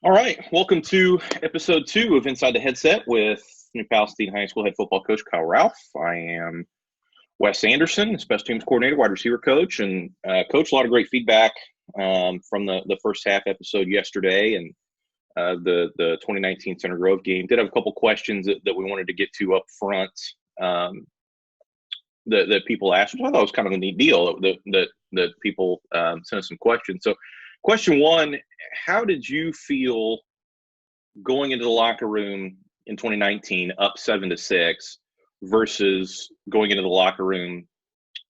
All right, welcome to episode 2 of Inside the Headset with New Palestine High School head football coach Kyle Ralph. I am Wes Anderson, special teams coordinator, wide receiver coach, and coach. A lot of great feedback from the first half episode yesterday and the 2019 Center Grove game. Did have a couple questions that we wanted to get to up front that people asked, which I thought was kind of a neat deal that people sent us some questions. So, question one: how did you feel going into the locker room in 2019 up 7-6 versus going into the locker room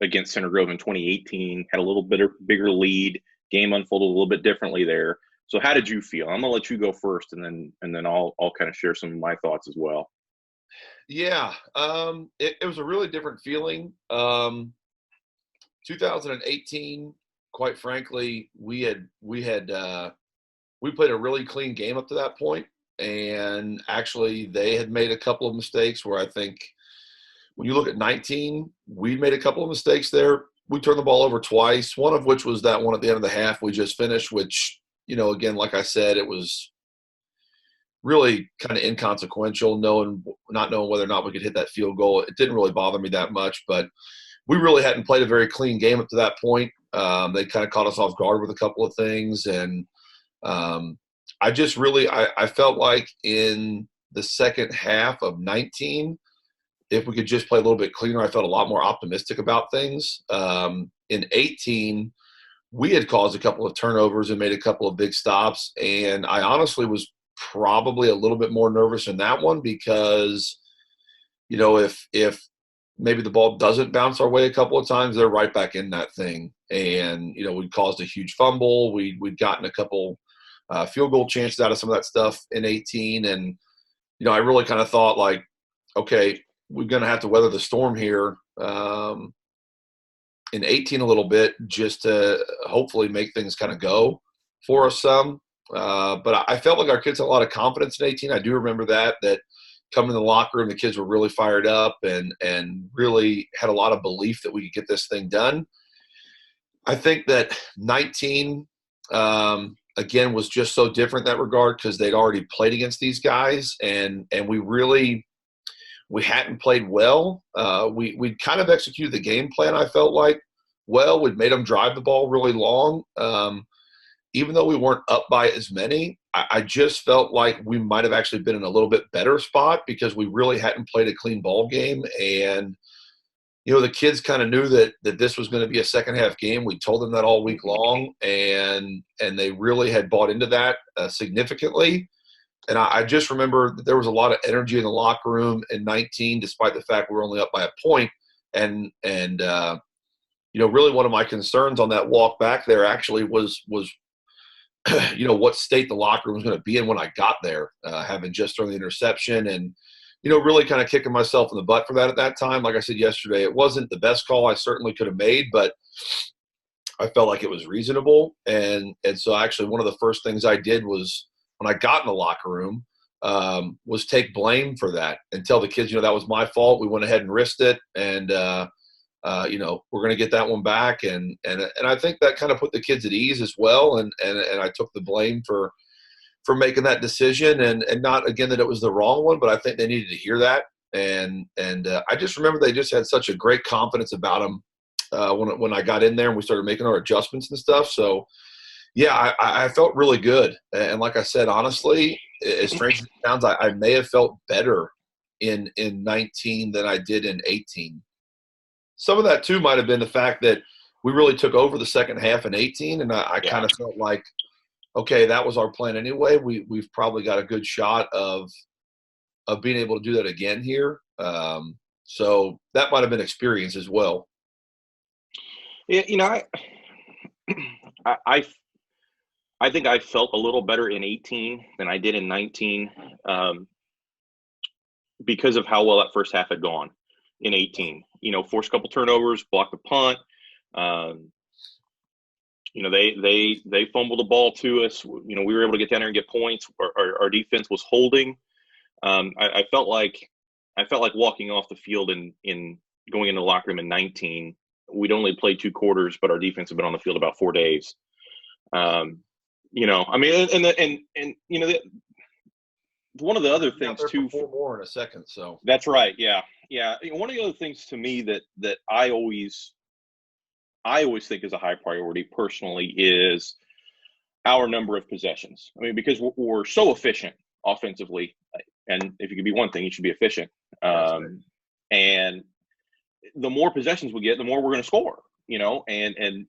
against Center Grove in 2018, had a little bit bigger lead, game unfolded a little bit differently there. So how did you feel? I'm gonna let you go first, and then I'll kind of share some of my thoughts as well. Yeah, it was a really different feeling. 2018, quite frankly, we played a really clean game up to that point, and actually they had made a couple of mistakes where I think when you look at 19, we made a couple of mistakes there. We turned the ball over twice, one of which was that one at the end of the half we just finished, which, again, like I said, it was really kind of inconsequential, not knowing whether or not we could hit that field goal. It didn't really bother me that much, but we really hadn't played a very clean game up to that point. They kind of caught us off guard with a couple of things, and I felt like in the second half of 19, if we could just play a little bit cleaner, I felt a lot more optimistic about things. In 18, we had caused a couple of turnovers and made a couple of big stops, and I honestly was probably a little bit more nervous in that one because, if maybe the ball doesn't bounce our way a couple of times, they're right back in that thing. And, we caused a huge fumble. We'd gotten a couple field goal chances out of some of that stuff in 18. And, I really kind of thought like, okay, we're going to have to weather the storm here in 18 a little bit just to hopefully make things kind of go for us some. But I felt like our kids had a lot of confidence in 18. I do remember that coming in the locker room, the kids were really fired up and really had a lot of belief that we could get this thing done. I think that 19, again, was just so different in that regard because they'd already played against these guys, and we hadn't played well. We'd kind of executed the game plan, I felt like, well. We'd made them drive the ball really long. Even though we weren't up by as many, I just felt like we might have actually been in a little bit better spot because we really hadn't played a clean ball game. And, the kids kind of knew that this was going to be a second half game. We told them that all week long, and they really had bought into that significantly. And I just remember that there was a lot of energy in the locker room in 19, despite the fact we were only up by a point. And really one of my concerns on that walk back there actually was what state the locker room was going to be in when I got there, having just thrown the interception and, really kind of kicking myself in the butt for that at that time. Like I said yesterday, it wasn't the best call I certainly could have made, but I felt like it was reasonable. And so actually one of the first things I did was when I got in the locker room was take blame for that and tell the kids, that was my fault. We went ahead and risked it. And, we're going to get that one back. And I think that kind of put the kids at ease as well. And I took the blame for making that decision and not, again, that it was the wrong one, but I think they needed to hear that. And I just remember they just had such a great confidence about them when I got in there and we started making our adjustments and stuff. So, yeah, I felt really good. And like I said, honestly, as strange as it sounds, I may have felt better in 19 than I did in 18. Some of that, too, might have been the fact that we really took over the second half in 18, and I kind of felt like, okay, that was our plan anyway. We've probably got a good shot of being able to do that again here. So that might have been experience as well. Yeah, I think I felt a little better in 18 than I did in 19 because of how well that first half had gone in 18. Forced a couple turnovers, blocked the punt. They fumbled the ball to us. We were able to get down there and get points. Our defense was holding. I felt like walking off the field in going into the locker room in 19. We'd only played 2 quarters, but our defense had been on the field about 4 days. I mean, and one of the other Be out things there for too. four more in a second. So That's right. Yeah, yeah. One of the other things to me that I always think is a high priority personally is our number of possessions. I mean, because we're so efficient offensively, and if you could be one thing, you should be efficient. that's right. And the more possessions we get, the more we're going to score. And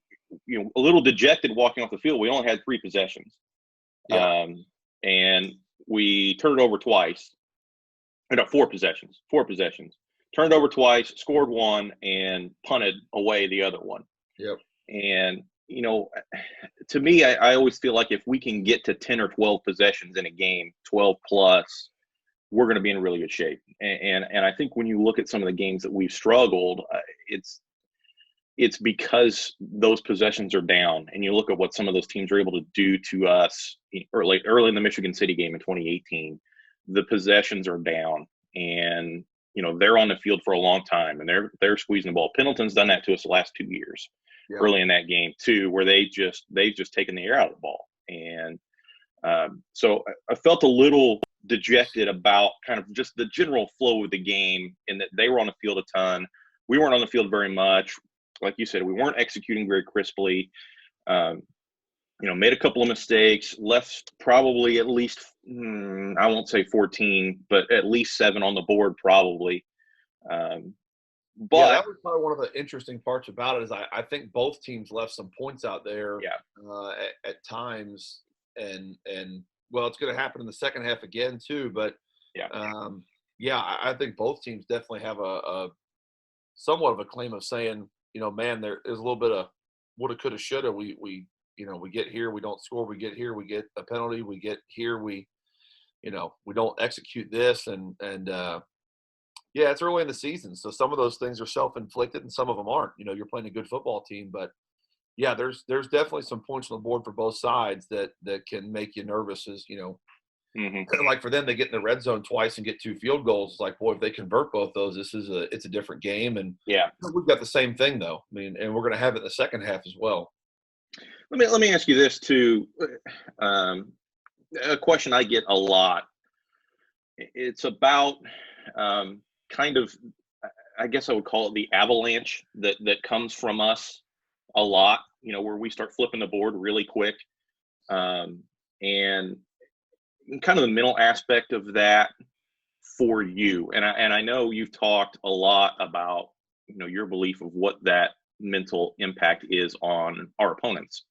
a little dejected walking off the field. We only had 3 possessions, Yeah. and we turned it over twice. No, 4 possessions. 4 possessions. Turned over twice, scored 1, and punted away the other one. Yep. And to me, I always feel like if we can get to 10 or 12 possessions in a game, 12 plus, we're going to be in really good shape. And I think when you look at some of the games that we've struggled, it's because those possessions are down. And you look at what some of those teams are able to do to us early in the Michigan City game in 2018. The possessions are down, and they're on the field for a long time, and they're squeezing the ball. Pendleton's done that to us the last 2 years. Yeah. Early in that game too, where they've just taken the air out of the ball. And so I felt a little dejected about kind of just the general flow of the game, in that they were on the field a ton. We weren't on the field very much. Like you said, we weren't executing very crisply. Made a couple of mistakes, left probably at least, I won't say 14, but at least 7 on the board probably. Yeah, that was probably one of the interesting parts about it is I think both teams left some points out there at times, and well, it's going to happen in the second half again too. But I think both teams definitely have a somewhat of a claim of saying, man, there's a little bit of woulda, coulda, shoulda. We get here, we don't score. We get here, we get a penalty. We get here, we don't execute this, and yeah, it's early in the season, so some of those things are self-inflicted and some of them aren't. You're playing a good football team, but yeah, there's definitely some points on the board for both sides that can make you nervous. As like for them, they get in the red zone twice and get 2 field goals. It's like, boy, if they convert both those, it's a different game. And yeah, we've got the same thing though. I mean, and we're going to have it in the second half as well. Let me ask you this too. A question I get a lot. It's about kind of, I guess I would call it the avalanche that comes from us a lot, where we start flipping the board really quick. And kind of the mental aspect of that for you. And I know you've talked a lot about, your belief of what that mental impact is on our opponents,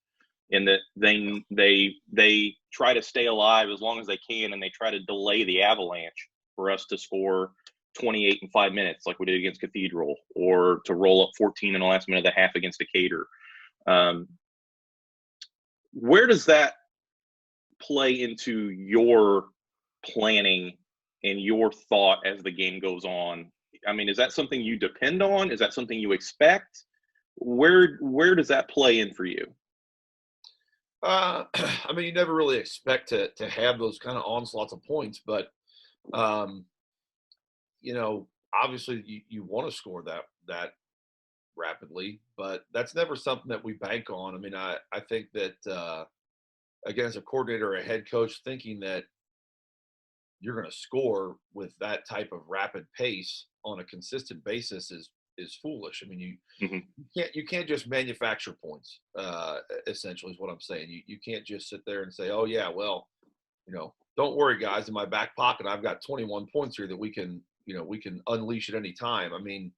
and that they try to stay alive as long as they can, and they try to delay the avalanche for us to score 28 in 5 minutes like we did against Cathedral, or to roll up 14 in the last minute of the half against Decatur. Where does that play into your planning and your thought as the game goes on? I mean, is that something you depend on? Is that something you expect? Where does that play in for you? I mean, you never really expect to have those kind of onslaughts of points, but obviously you want to score that rapidly, but that's never something that we bank on. I mean, I think that again, as a coordinator or a head coach, thinking that you're going to score with that type of rapid pace on a consistent basis is foolish. I mean, you can't just manufacture points. Essentially, is what I'm saying. You can't just sit there and say, oh yeah, well, don't worry, guys. In my back pocket, I've got 21 points here that we can unleash at any time. I mean,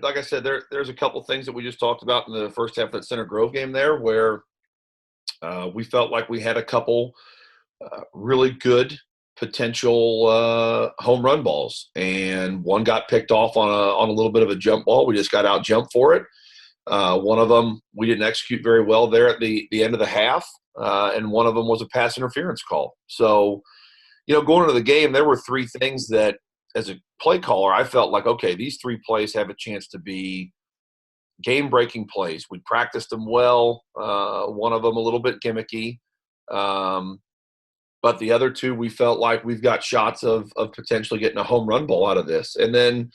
like I said, there's a couple things that we just talked about in the first half of that Center Grove game there, where we felt like we had a couple really good potential home run balls, and one got picked off on a little bit of a jump ball. We just got out jumped for it. One of them we didn't execute very well there at the end of the half, and one of them was a pass interference call. So, going into the game, there were 3 things that, as a play caller, I felt like, okay, these 3 plays have a chance to be game-breaking plays. We practiced them well. One of them a little bit gimmicky. But the other 2, we felt like we've got shots of potentially getting a home run ball out of this. And then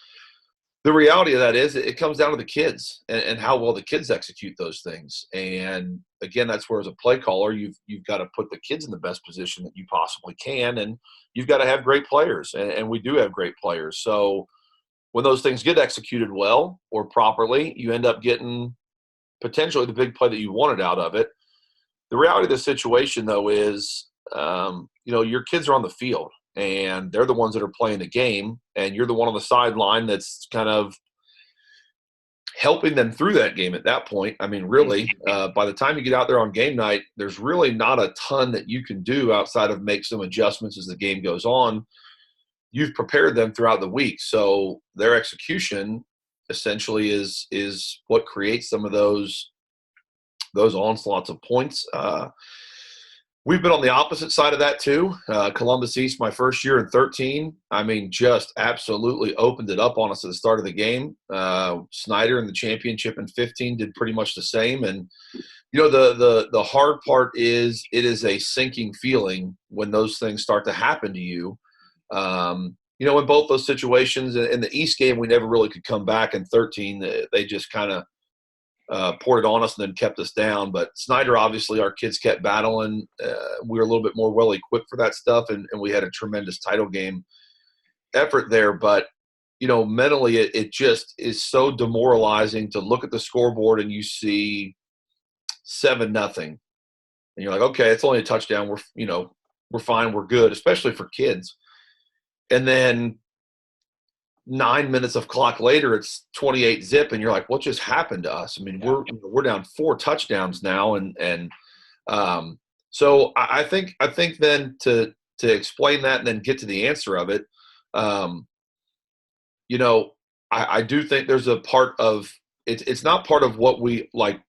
the reality of that is it comes down to the kids and how well the kids execute those things. And again, that's where as a play caller, you've got to put the kids in the best position that you possibly can. And you've got to have great players. And we do have great players. So when those things get executed well or properly, you end up getting potentially the big play that you wanted out of it. The reality of the situation, though, is, your kids are on the field and they're the ones that are playing the game, and you're the one on the sideline that's kind of helping them through that game at that point. I mean, really, by the time you get out there on game night, there's really not a ton that you can do outside of make some adjustments as the game goes on. You've prepared them throughout the week, so their execution essentially is what creates some of those onslaughts of points. We've been on the opposite side of that too. Columbus East, my first year in 13, I mean, just absolutely opened it up on us at the start of the game. Snyder in the championship in 15 did pretty much the same. And, the hard part is it is a sinking feeling when those things start to happen to you. In both those situations, in the East game, we never really could come back. In 13, they just kind of poured it on us and then kept us down. But Snyder, obviously, our kids kept battling. We were a little bit more well-equipped for that stuff, and we had a tremendous title game effort there. But, mentally, it just is so demoralizing to look at the scoreboard and you see 7-0. And you're like, okay, it's only a touchdown. We're fine. We're good, especially for kids. And then 9 minutes of clock later, it's 28-0, and you're like, what just happened to us? I mean, we're down 4 touchdowns now, and so I think then to explain that and then get to the answer of it, I do think there's a part of it's not part of what we like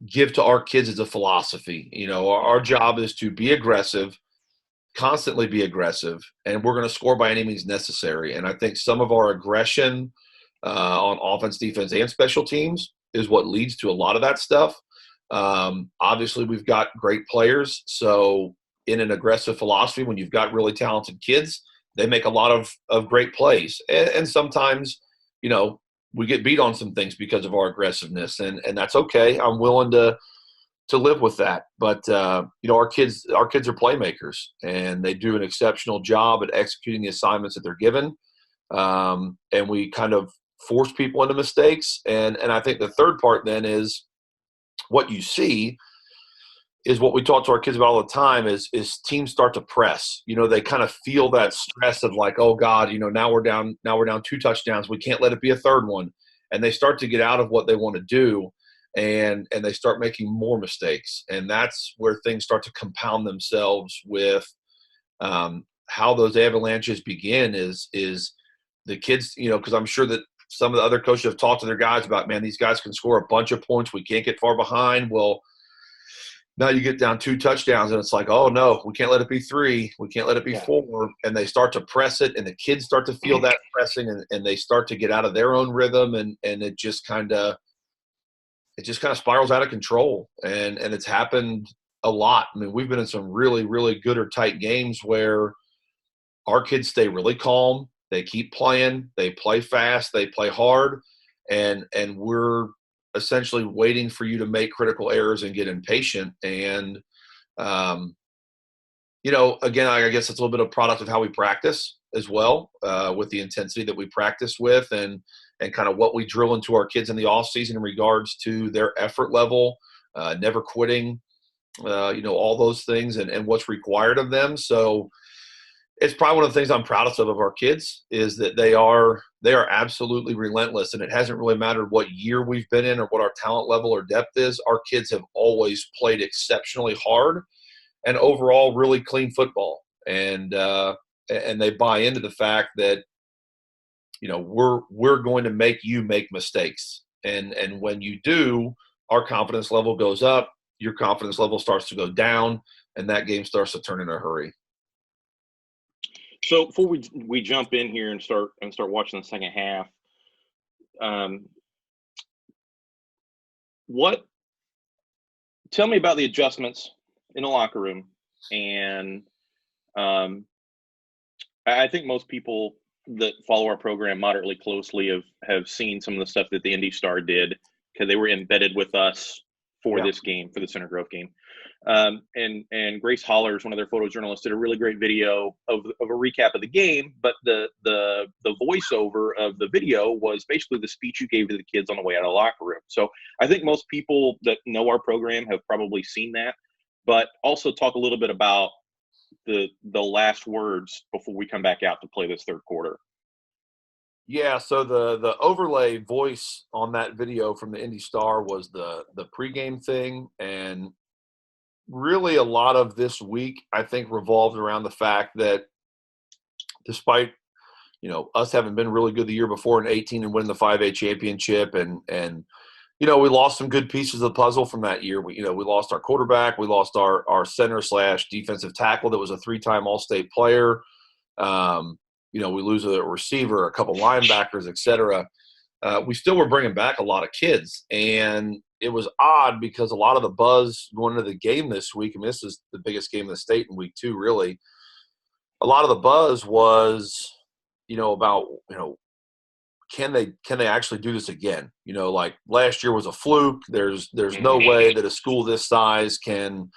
give to our kids as a philosophy. Our job is to be aggressive, constantly be aggressive, and we're going to score by any means necessary. And I think some of our aggression on offense, defense, and special teams is what leads to a lot of that stuff. Obviously, we've got great players. So in an aggressive philosophy, when you've got really talented kids, they make a lot of great plays. And sometimes, we get beat on some things because of our aggressiveness, and that's okay. I'm willing to live with that. But, our kids are playmakers, and they do an exceptional job at executing the assignments that they're given. And we kind of force people into mistakes. And I think the third part then is what you see is what we talk to our kids about all the time is teams start to press. They kind of feel that stress of like, oh God, now we're down 2 touchdowns. We can't let it be a third one. And they start to get out of what they want to do. And they start making more mistakes. And that's where things start to compound themselves with how those avalanches begin is the kids, because I'm sure that some of the other coaches have talked to their guys about, man, these guys can score a bunch of points. We can't get far behind. Well, now you get down 2 touchdowns and it's like, oh no, we can't let it be 3. We can't let it be 4. And they start to press it, and the kids start to feel that pressing, and they start to get out of their own rhythm. And it just kind of spirals out of control. And it's happened a lot. I mean, we've been in some really, really good or tight games where our kids stay really calm. They keep playing. They play fast. They play hard. And we're essentially waiting for you to make critical errors and get impatient. And, again, I guess it's a little bit of product of how we practice as well, with the intensity that we practice with, and kind of what we drill into our kids in the off season in regards to their effort level, never quitting, all those things and what's required of them. So it's probably one of the things I'm proudest of our kids is that they are absolutely relentless. And it hasn't really mattered what year we've been in or what our talent level or depth is. Our kids have always played exceptionally hard and overall really clean football. And they buy into the fact that, we're going to make you make mistakes. And when you do, our confidence level goes up, your confidence level starts to go down, and that game starts to turn in a hurry. So before we jump in here and start watching the second half, tell me about the adjustments in the locker room. And I think most people that follow our program moderately closely have seen some of the stuff that the Indy Star did, because they were embedded with us for Yeah. this game, for the Center Grove game. And Grace Hollers, one of their photojournalists, did a really great video of a recap of the game. But the voiceover of the video was basically the speech you gave to the kids on the way out of the locker room. So I think most people that know our program have probably seen that. But also talk a little bit about the last words before we come back out to play this third quarter. Yeah, so the overlay voice on that video from the Indy Star was the pregame thing, and really a lot of this week I think revolved around the fact that despite us having been really good the year before in 18 and winning the 5A championship, and we lost some good pieces of the puzzle from that year. We lost our quarterback, we lost our center / defensive tackle that was a 3-time All-State player. We lose a receiver, a couple linebackers, et cetera. We still were bringing back a lot of kids. And it was odd because a lot of the buzz going into the game this week, and this is the biggest game in the state in week 2, really, a lot of the buzz was, about, can they actually do this again? Like last year was a fluke. There's no way that a school this size can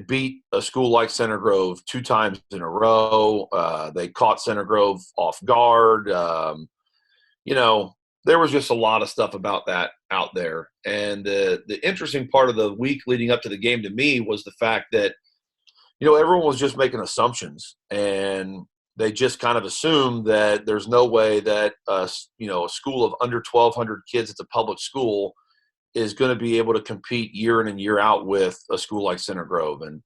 beat a school like Center Grove 2 times in a row. They caught Center Grove off guard. There was just a lot of stuff about that out there. And the interesting part of the week leading up to the game to me was the fact that, everyone was just making assumptions, and they just kind of assumed that there's no way that, a school of under 1,200 kids at a public school is going to be able to compete year in and year out with a school like Center Grove, and,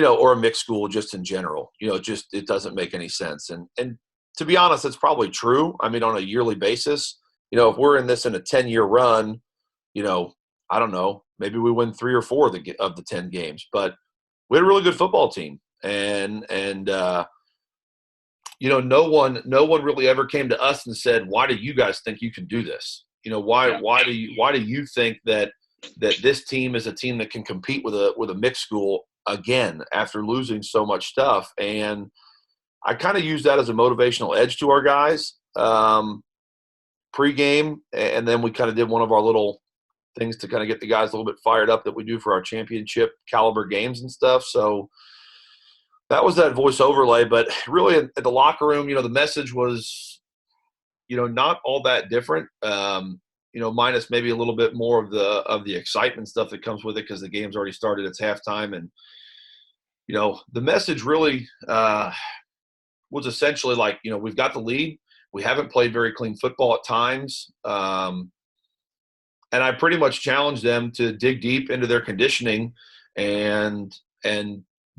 or a mixed school just in general. It doesn't make any sense. And to be honest, it's probably true. I mean, on a yearly basis, if we're in a 10-year run, I don't know, maybe we win 3 or 4 of the 10 games, but we had a really good football team. And no one really ever came to us and said, why do you guys think you can do this? Why do you think that this team is a team that can compete with a mixed school again after losing so much stuff? And I kind of use that as a motivational edge to our guys pregame, and then we kind of did one of our little things to kind of get the guys a little bit fired up that we do for our championship caliber games and stuff. So that was that voice overlay. But really at the locker room, the message was, not all that different. Minus maybe a little bit more of the excitement stuff that comes with it because the game's already started. It's halftime, and the message really was essentially like, we've got the lead. We haven't played very clean football at times, and I pretty much challenged them to dig deep into their conditioning and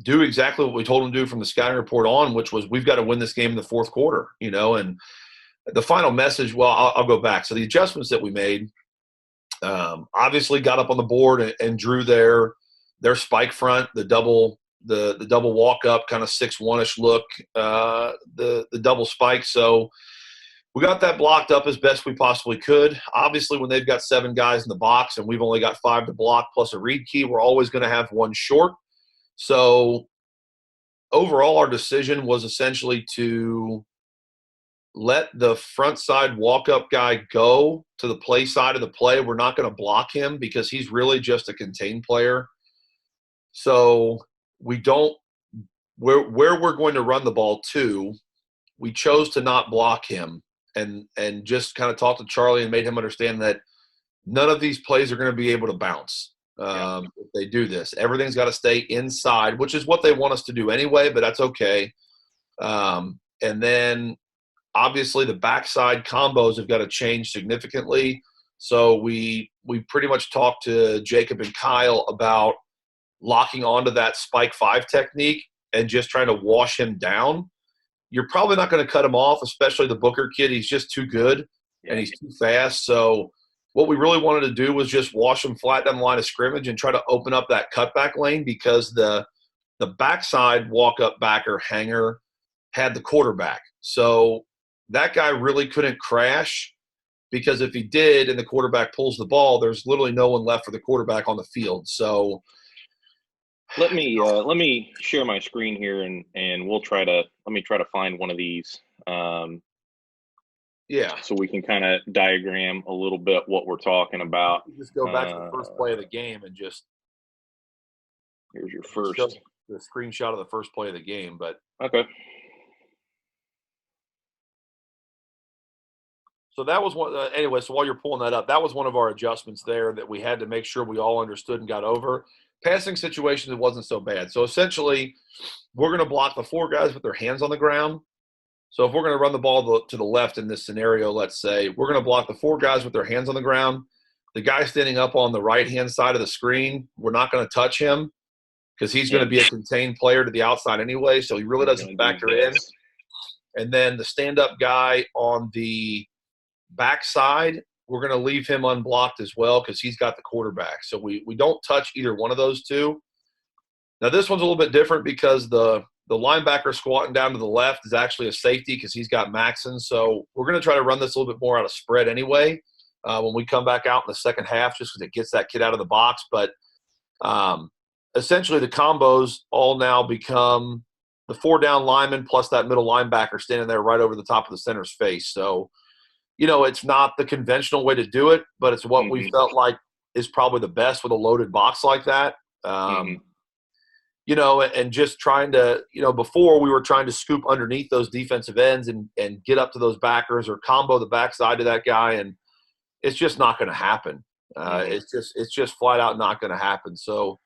do exactly what we told them to do from the scouting report on, which was we've got to win this game in the fourth quarter. And the final message, well, I'll go back. So the adjustments that we made, obviously got up on the board and drew their spike front, the double walk up, kind of 6-1-ish look, the double spike. So we got that blocked up as best we possibly could. Obviously, when they've got 7 guys in the box and we've only got 5 to block plus a read key, we're always going to have one short. So overall, our decision was essentially to let the front side walk-up guy go to the play side of the play. We're not going to block him because he's really just a contained player. So we don't – where we're going to run the ball to, we chose to not block him and just kind of talked to Charlie and made him understand that none of these plays are going to be able to bounce if they do this. Everything's got to stay inside, which is what they want us to do anyway, but that's okay. And then obviously the backside combos have got to change significantly. So we pretty much talked to Jacob and Kyle about locking onto that spike 5 technique and just trying to wash him down. You're probably not going to cut him off, especially the Booker kid. He's just too good and he's too fast. So what we really wanted to do was just wash him flat down the line of scrimmage and try to open up that cutback lane because the backside walk-up backer hanger had the quarterback. So that guy really couldn't crash because if he did and the quarterback pulls the ball, there's literally no one left for the quarterback on the field. So let me share my screen here, and let me try to find one of these, Yeah. so we can kind of diagram a little bit what we're talking about. Just go back to the Uh, first play of the game and just Here's your show first. the screenshot of the first play of the game. But Okay. so that was one. Anyway, so while you're pulling that up, that was one of our adjustments there that we had to make sure we all understood and got over. Passing situations, it wasn't so bad. So essentially, we're going to block the four guys with their hands on the ground. So if we're going to run the ball to the left in this scenario, let's say, we're going to block the four guys with their hands on the ground. The guy standing up on the right-hand side of the screen, we're not going to touch him because he's going Yeah, to be a contained player to the outside anyway, so he really we're doesn't gonna do factor in. this. And then the stand-up guy on the backside, we're going to leave him unblocked as well because he's got the quarterback. So we don't touch either one of those two. Now this one's a little bit different because the linebacker squatting down to the left is actually a safety because he's got Maxon. So we're going to try to run this a little bit more out of spread anyway when we come back out in the second half, just because it gets that kid out of the box. But essentially the combos all now become the four down lineman plus that middle linebacker standing there right over the top of the center's face. So, it's not the conventional way to do it, but it's what we Hmm. felt like is probably the best with a loaded box like that. Hmm. And just trying to, before we were trying to scoop underneath those defensive ends and get up to those backers or combo the backside to that guy. And it's just not going to happen. Hmm. It's just flat out not going to happen. So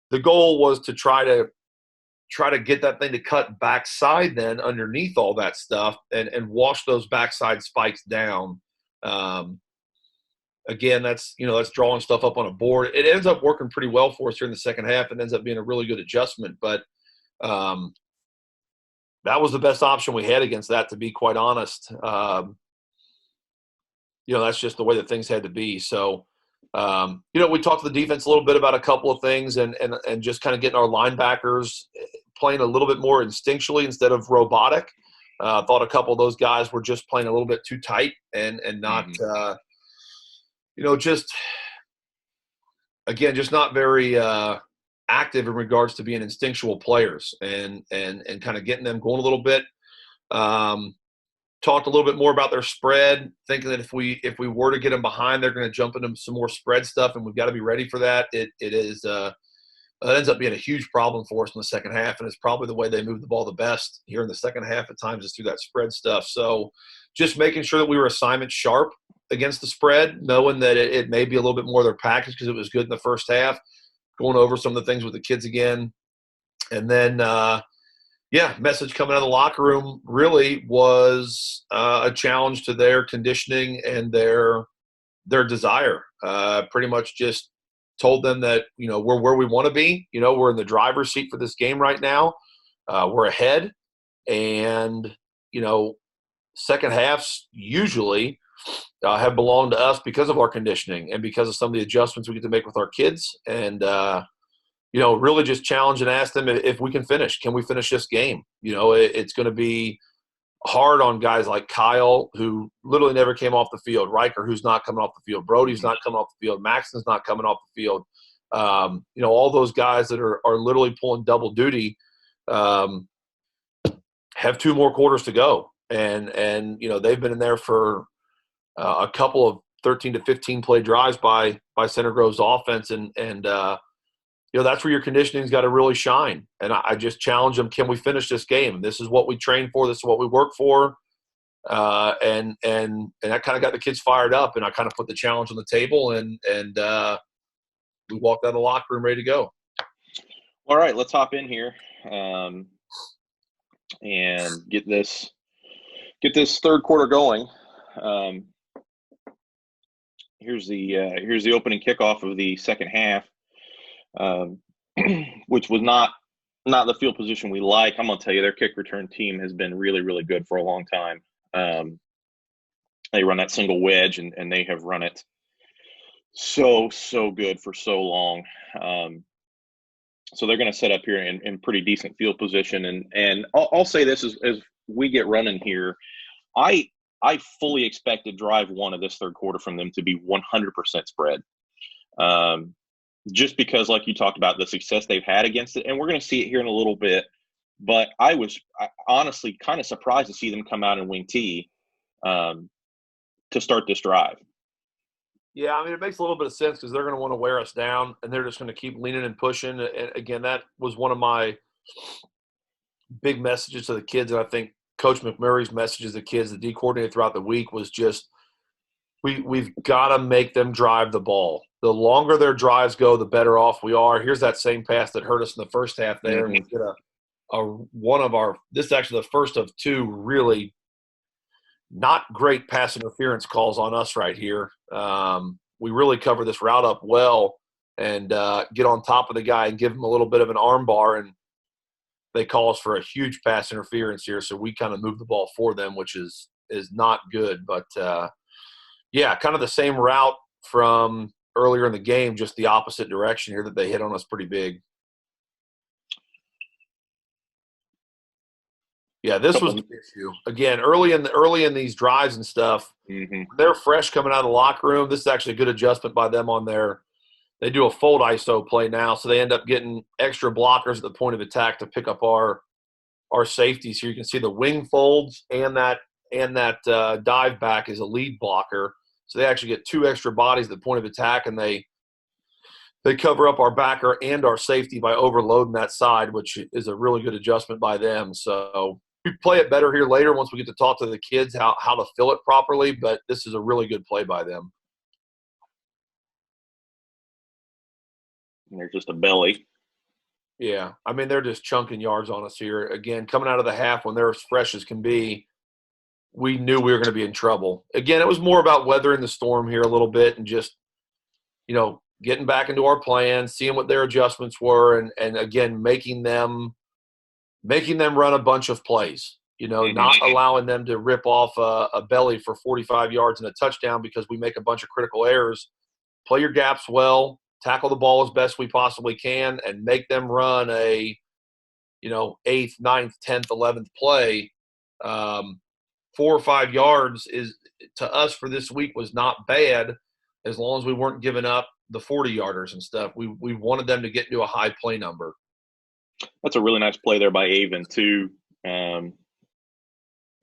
the goal was to try to get that thing to cut backside then underneath all that stuff and wash those backside spikes down. Um, Again, that's drawing stuff up on a board. It ends up working pretty well for us here in the second half and ends up being a really good adjustment. But um, that was the best option we had against that, to be quite honest. That's just the way that things had to be. So, we talked to the defense a little bit about a couple of things and just kind of getting our linebackers playing a little bit more instinctually instead of robotic. I thought a couple of those guys were just playing a little bit too tight and not, Hmm. just again, just not very active in regards to being instinctual players and kind of getting them going a little bit. Um, Talked a little bit more about their spread, thinking that if we were to get them behind, they're going to jump into some more spread stuff, and we've got to be ready for that. It ends up being a huge problem for us in the second half, and it's probably the way they move the ball the best here in the second half at times is through that spread stuff. So just making sure that we were assignment sharp against the spread, knowing that it may be a little bit more of their package because it was good in the first half, going over some of the things with the kids again. And then, message coming out of the locker room really was a challenge to their conditioning and their desire. Pretty much just told them that we're where we want to be. We're in the driver's seat for this game right now. We're ahead, and second halves usually have belonged to us because of our conditioning and because of some of the adjustments we get to make with our kids. And really just challenge and ask them if we can finish. Can we finish this game? It's going to be hard on guys like Kyle, who literally never came off the field, Riker, who's not coming off the field, Brody's not coming off the field, Maxton's not coming off the field. All those guys that are literally pulling double duty have two more quarters to go. And they've been in there for a couple of 13 to 15 play drives by Center Grove's offense. And that's where your conditioning's got to really shine. And I just challenge them: can we finish this game? This is what we train for. This is what we work for. And that kind of got the kids fired up. And I kind of put the challenge on the table, and we walked out of the locker room ready to go. All right, let's hop in here, and get this third quarter going. Um, here's the opening kickoff of the second half, um, which was not the field position we like. I'm gonna tell you, their kick return team has been really, really good for a long time. They run that single wedge, and they have run it so good for so long. So they're going to set up here in pretty decent field position, and I'll say this as we get running here, I fully expected drive one of this third quarter from them to be 100% spread. just because, like you talked about, the success they've had against it, and we're going to see it here in a little bit. But honestly kind of surprised to see them come out and wing T to start this drive. Yeah, I mean, it makes a little bit of sense because they're going to want to wear us down, and they're just going to keep leaning and pushing. And again, that was one of my big messages to the kids, and I think Coach McMurray's messages to the kids, the D coordinator throughout the week, was just we've got to make them drive the ball. The longer their drives go, the better off we are. Here's that same pass that hurt us in the first half there, and we get this is actually the first of two really not great pass interference calls on us right here. We really cover this route up well and get on top of the guy and give him a little bit of an arm bar, and they call us for a huge pass interference here. So we kind of move the ball for them, which is not good. But, yeah, kind of the same route from earlier in the game, just the opposite direction here that they hit on us pretty big. Yeah, this was the issue. Again, early in these drives and stuff, they're fresh coming out of the locker room. This is actually a good adjustment by them on they do a fold ISO play now, so they end up getting extra blockers at the point of attack to pick up our safeties here. You can see the wing folds and that dive back is a lead blocker. So they actually get two extra bodies at the point of attack, and they cover up our backer and our safety by overloading that side, which is a really good adjustment by them. So we play it better here later once we get to talk to the kids how to fill it properly, but this is a really good play by them. And there's just a belly. Yeah, I mean, they're just chunking yards on us here. Again, coming out of the half when they're as fresh as can be, we knew we were going to be in trouble. Again, it was more about weathering the storm here a little bit and just, getting back into our plan, seeing what their adjustments were, and again, making them run a bunch of plays, not allowing them to rip off a belly for 45 yards and a touchdown because we make a bunch of critical errors. Play your gaps well, tackle the ball as best we possibly can, and make them run a, 8th, 9th, 10th, 11th play. 4 or 5 yards is, to us for this week, was not bad as long as we weren't giving up the 40-yarders and stuff. We wanted them to get into a high play number. That's a really nice play there by Avon, too. Let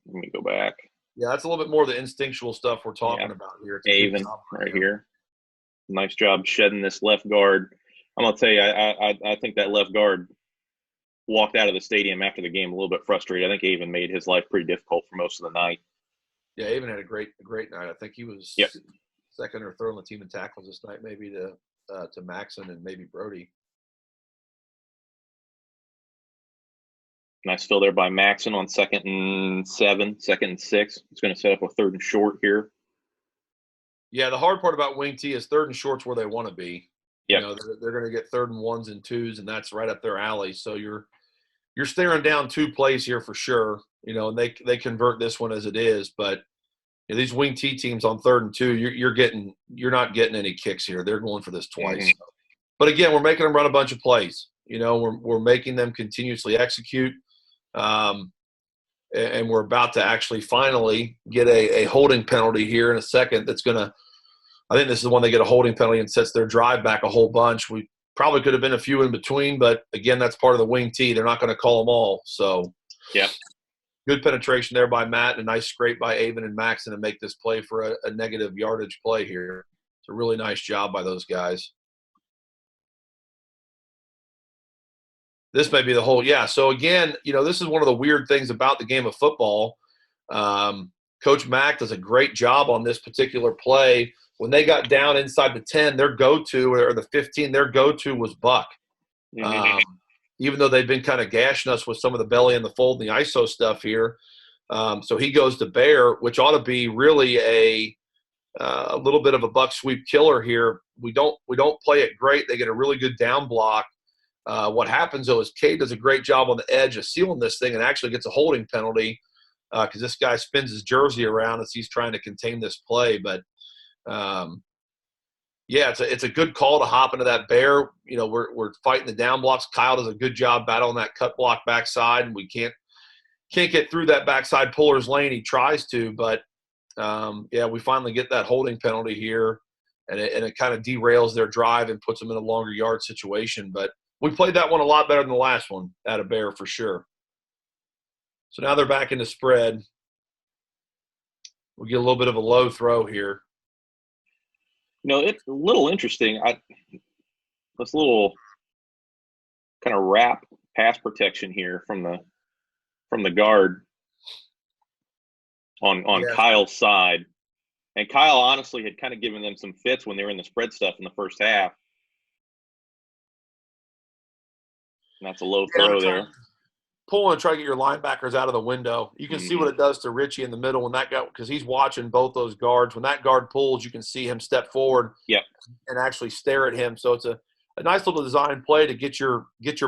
me go back. Yeah, that's a little bit more of the instinctual stuff we're talking about here. Avon right here. Nice job shedding this left guard. I'm going to tell you, I think that left guard walked out of the stadium after the game a little bit frustrated. I think Avon made his life pretty difficult for most of the night. Yeah, Avon had a great night. I think he was second or third on the team in tackles this night, maybe to Maxon and maybe Brody. Nice fill there by Maxon on 2nd and 7, 2nd and 6. It's going to set up a 3rd and short here. Yeah, the hard part about wing T is 3rd and short's where they want to be. Yeah, they're going to get 3rd and 1s and 2s, and that's right up their alley. So you're staring down 2 plays here for sure. And they convert this one as it is, but these wing T teams on 3rd and 2, you're not getting any kicks here. They're going for this twice. Mm-hmm. But again, we're making them run a bunch of plays. We're making them continuously execute. And we're about to actually finally get a holding penalty here in a second that's going to – I think this is when they get a holding penalty and sets their drive back a whole bunch. We probably could have been a few in between, but, again, that's part of the wing T. They're not going to call them all. So, yeah. Good penetration there by Matt and a nice scrape by Avon and Maxon to make this play for a negative yardage play here. It's a really nice job by those guys. This may be the whole – yeah. So, again, this is one of the weird things about the game of football. Coach Mack does a great job on this particular play. When they got down inside the 10, their go-to, or the 15, their go-to was Buck. Mm-hmm. Even though they've been kind of gashing us with some of the belly and the fold and the ISO stuff here. So he goes to Bear, which ought to be really a little bit of a buck sweep killer here. We don't play it great. They get a really good down block. What happens, though, is Cade does a great job on the edge of sealing this thing and actually gets a holding penalty because this guy spins his jersey around as he's trying to contain this play. But, yeah, it's a good call to hop into that Bear. We're fighting the down blocks. Kyle does a good job battling that cut block backside, and we can't get through that backside puller's lane. He tries to, but, yeah, we finally get that holding penalty here. and it kind of derails their drive and puts them in a longer yard situation. But we played that one a lot better than the last one at a Bear for sure. So now they're back into spread. We'll get a little bit of a low throw here. It's a little interesting. This little kind of wrap pass protection here from the guard on Kyle's side. And Kyle honestly had kind of given them some fits when they were in the spread stuff in the first half. And that's a low throw there. Pull and try to get your linebackers out of the window. You can see what it does to Richie in the middle when that guy, because he's watching both those guards. When that guard pulls, you can see him step forward and actually stare at him. So it's a nice little design play to get your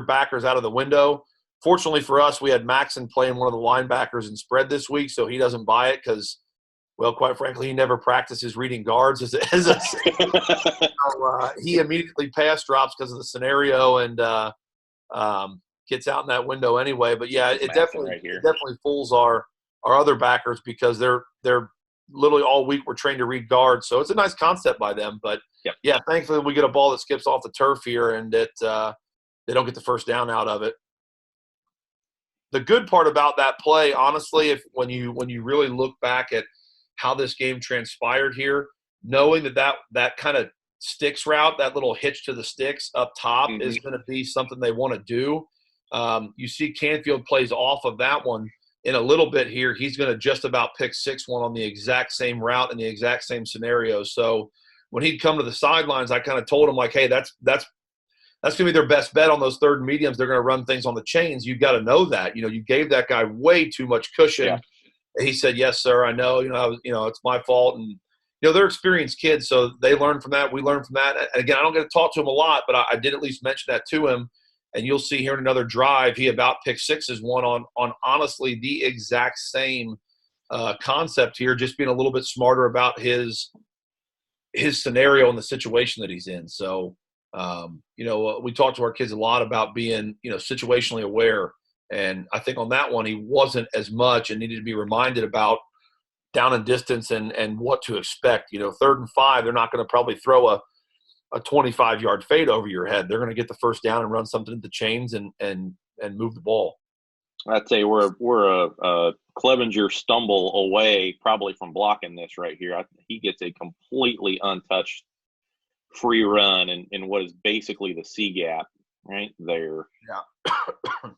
backers out of the window. Fortunately for us, we had Maxon playing one of the linebackers in spread this week, so he doesn't buy it because, well, quite frankly, he never practices reading guards so, he immediately pass drops because of the scenario and gets out in that window anyway. But yeah, it definitely fools our other backers because they're literally all week we're trained to read guards. So it's a nice concept by them. But yeah, thankfully we get a ball that skips off the turf here and they don't get the first down out of it. The good part about that play, honestly, when you really look back at how this game transpired here, knowing that kind of sticks route, that little hitch to the sticks up top is going to be something they want to do. You see Canfield plays off of that one in a little bit here. He's going to just about pick 6-1 on the exact same route in the exact same scenario. So when he'd come to the sidelines, I kind of told him, like, hey, that's going to be their best bet on those third and mediums. They're going to run things on the chains. You've got to know that. You gave that guy way too much cushion. Yeah. He said, yes, sir, I know. It's my fault. And, they're experienced kids, so they learn from that. We learn from that. And, again, I don't get to talk to him a lot, but I did at least mention that to him. And you'll see here in another drive, he about pick 6s one on honestly the exact same concept here, just being a little bit smarter about his scenario and the situation that he's in. So, we talk to our kids a lot about being, situationally aware. And I think on that one, he wasn't as much and needed to be reminded about down and distance and what to expect. 3rd and 5, they're not going to probably throw a 25-yard fade over your head. They're going to get the first down and run something into chains and move the ball. I'd say we're a Clevenger stumble away probably from blocking this right here. He gets a completely untouched free run in what is basically the C gap right there. Yeah.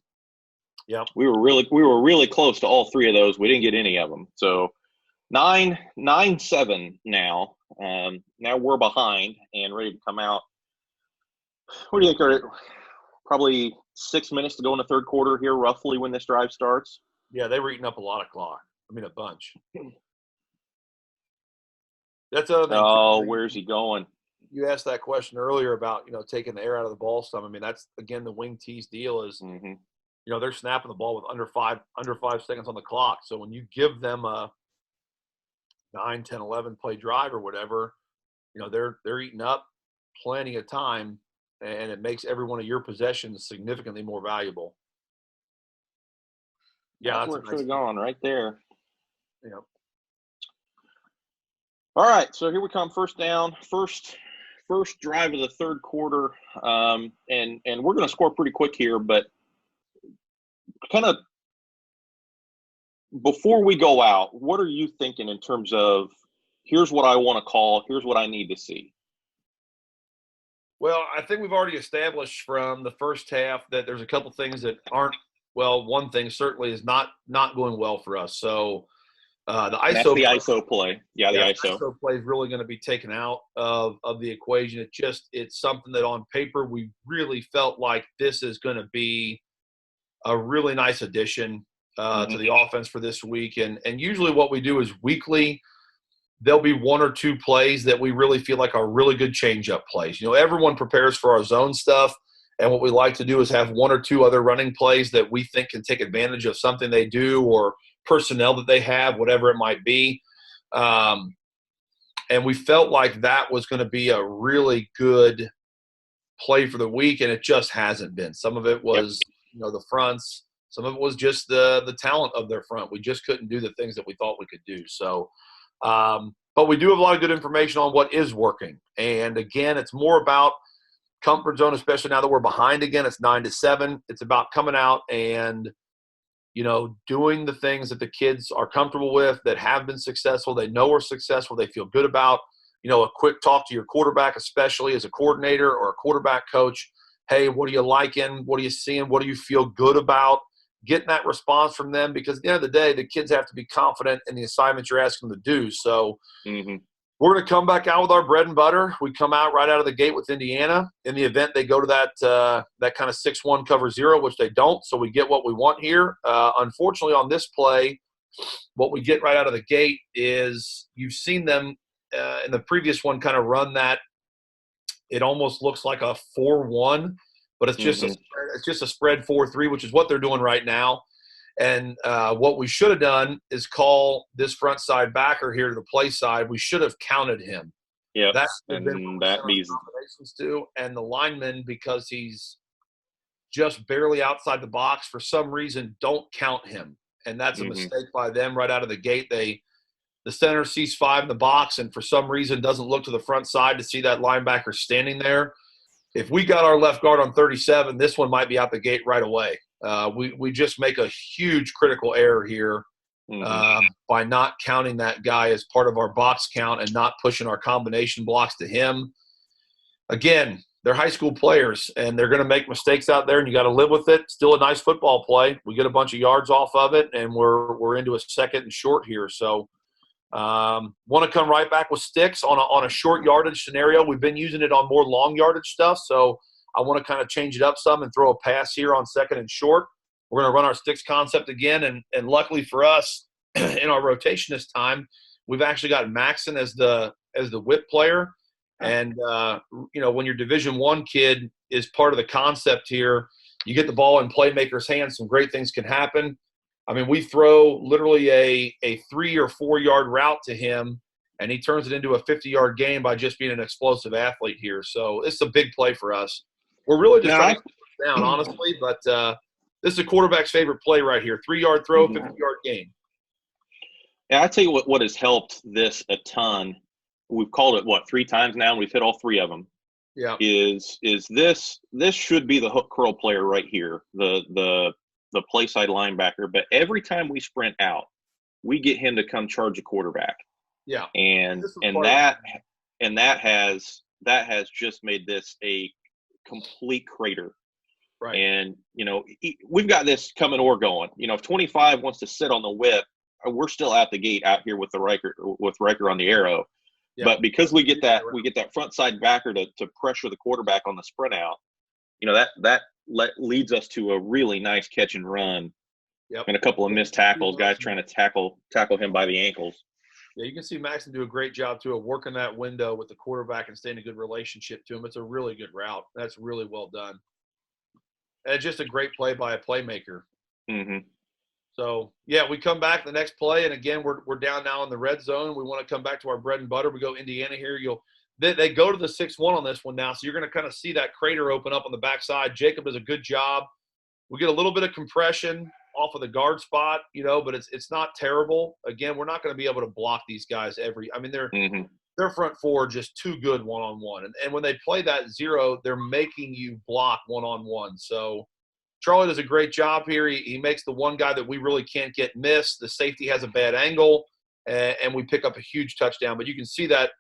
Yeah. We were really close to all three of those. We didn't get any of them. So 9-7 now. Now we're behind and ready to come out. What do you think? Probably 6 minutes to go in the third quarter here, roughly, when this drive starts. Yeah, they were eating up a lot of clock. I mean, a bunch. That's the other thing. Oh, where's he going? You asked that question earlier about, taking the air out of the ball some. I mean, that's, again, the wing tees deal is, they're snapping the ball with under 5 seconds on the clock. So when you give them a 9, 10, 11 play drive or whatever, they're eating up plenty of time, and it makes every one of your possessions significantly more valuable. Yeah, that's where it should have gone right there. Yeah. All right, so here we come. First down, first drive of the third quarter, and we're going to score pretty quick here, but kind of before we go out, what are you thinking in terms of here's what I want to call, here's what I need to see? Well, I think we've already established from the first half that there's a couple things that aren't well. One thing certainly is not going well for us. So the ISO play. Yeah, the ISO play is really going to be taken out of the equation. It's something that on paper we really felt like this is going to be a really nice addition to the offense for this week. And usually what we do is weekly, there'll be 1 or 2 plays that we really feel like are really good change-up plays. Everyone prepares for our zone stuff, and what we like to do is have 1 or 2 other running plays that we think can take advantage of something they do or personnel that they have, whatever it might be. And we felt like that was going to be a really good play for the week, and it just hasn't been. Some of it was the fronts. Some of it was just the talent of their front. We just couldn't do the things that we thought we could do. So But we do have a lot of good information on what is working. And again, it's more about comfort zone, especially now that we're behind again. It's 9-7. It's about coming out and, doing the things that the kids are comfortable with, that have been successful, they know are successful, they feel good about. A quick talk to your quarterback, especially as a coordinator or a quarterback coach. Hey, what are you liking? What are you seeing? What do you feel good about? Getting that response from them, because at the end of the day, the kids have to be confident in the assignments you're asking them to do. So we're going to come back out with our bread and butter. We come out right out of the gate with Indiana. In the event they go to that kind of 6-1 cover 0, which they don't, so we get what we want here. Unfortunately, on this play, what we get right out of the gate is you've seen them in the previous one kind of run that. It almost looks like a 4-1, but it's just a spread 4-3, which is what they're doing right now. And what we should have done is call this front side backer here to the play side. We should have counted him. Yeah, That's been that means combinations too. And the lineman, because he's just barely outside the box, for some reason, don't count him. And that's a mistake by them right out of the gate. The center sees 5 in the box and for some reason doesn't look to the front side to see that linebacker standing there. If we got our left guard on 37, this one might be out the gate right away. We just make a huge critical error here by not counting that guy as part of our box count and not pushing our combination blocks to him. Again, they're high school players, and they're going to make mistakes out there, and you got to live with it. Still a nice football play. We get a bunch of yards off of it, and we're into a 2nd and short here. So want to come right back with sticks on a short yardage scenario. We've been using it on more long yardage stuff, so I want to kind of change it up some and throw a pass here on 2nd and short. We're going to run our sticks concept again, and luckily for us, in our rotation this time, we've actually got Maxon as the whip player. And when your Division I kid is part of the concept here, you get the ball in playmakers' hands, some great things can happen. I mean, we throw literally a 3 or 4 yard route to him, and he turns it into a 50-yard gain by just being an explosive athlete here. So it's a big play for us. We're really just trying to keep it down, honestly, but this is a quarterback's favorite play right here. 3-yard throw, 50-yard gain. Yeah, I tell you what has helped this a ton. We've called it 3 times now, and we've hit all 3 of them. Yeah, is this should be the hook curl player right here, the play side linebacker. But every time we sprint out, we get him to come charge a quarterback. Yeah, and that has just made this a complete crater. Right. And we've got this coming or going. If 25 wants to sit on the whip, we're still out the gate out here with Riker on the arrow. Yeah. But because we get that front side backer to pressure the quarterback on the sprint out, that leads us to a really nice catch and run. Yep. And a couple of missed tackles, guys trying to tackle him by the ankles. Yeah, you can see Maxon do a great job too of working that window with the quarterback and staying in a good relationship to him. It's a really good route. That's really well done. And it's just a great play by a playmaker. So, yeah, we come back the next play, and again, we're down now in the red zone. We want to come back to our bread and butter. We go Indiana here. They go to the 6-1 on this one now, so you're going to kind of see that crater open up on the backside. Jacob does a good job. We get a little bit of compression off of the guard spot, but it's not terrible. Again, we're not going to be able to block these guys their front four are just too good one-on-one. And when they play that 0, they're making you block one-on-one. So Charlie does a great job here. He makes the one guy that we really can't get missed. The safety has a bad angle, and we pick up a huge touchdown. But you can see that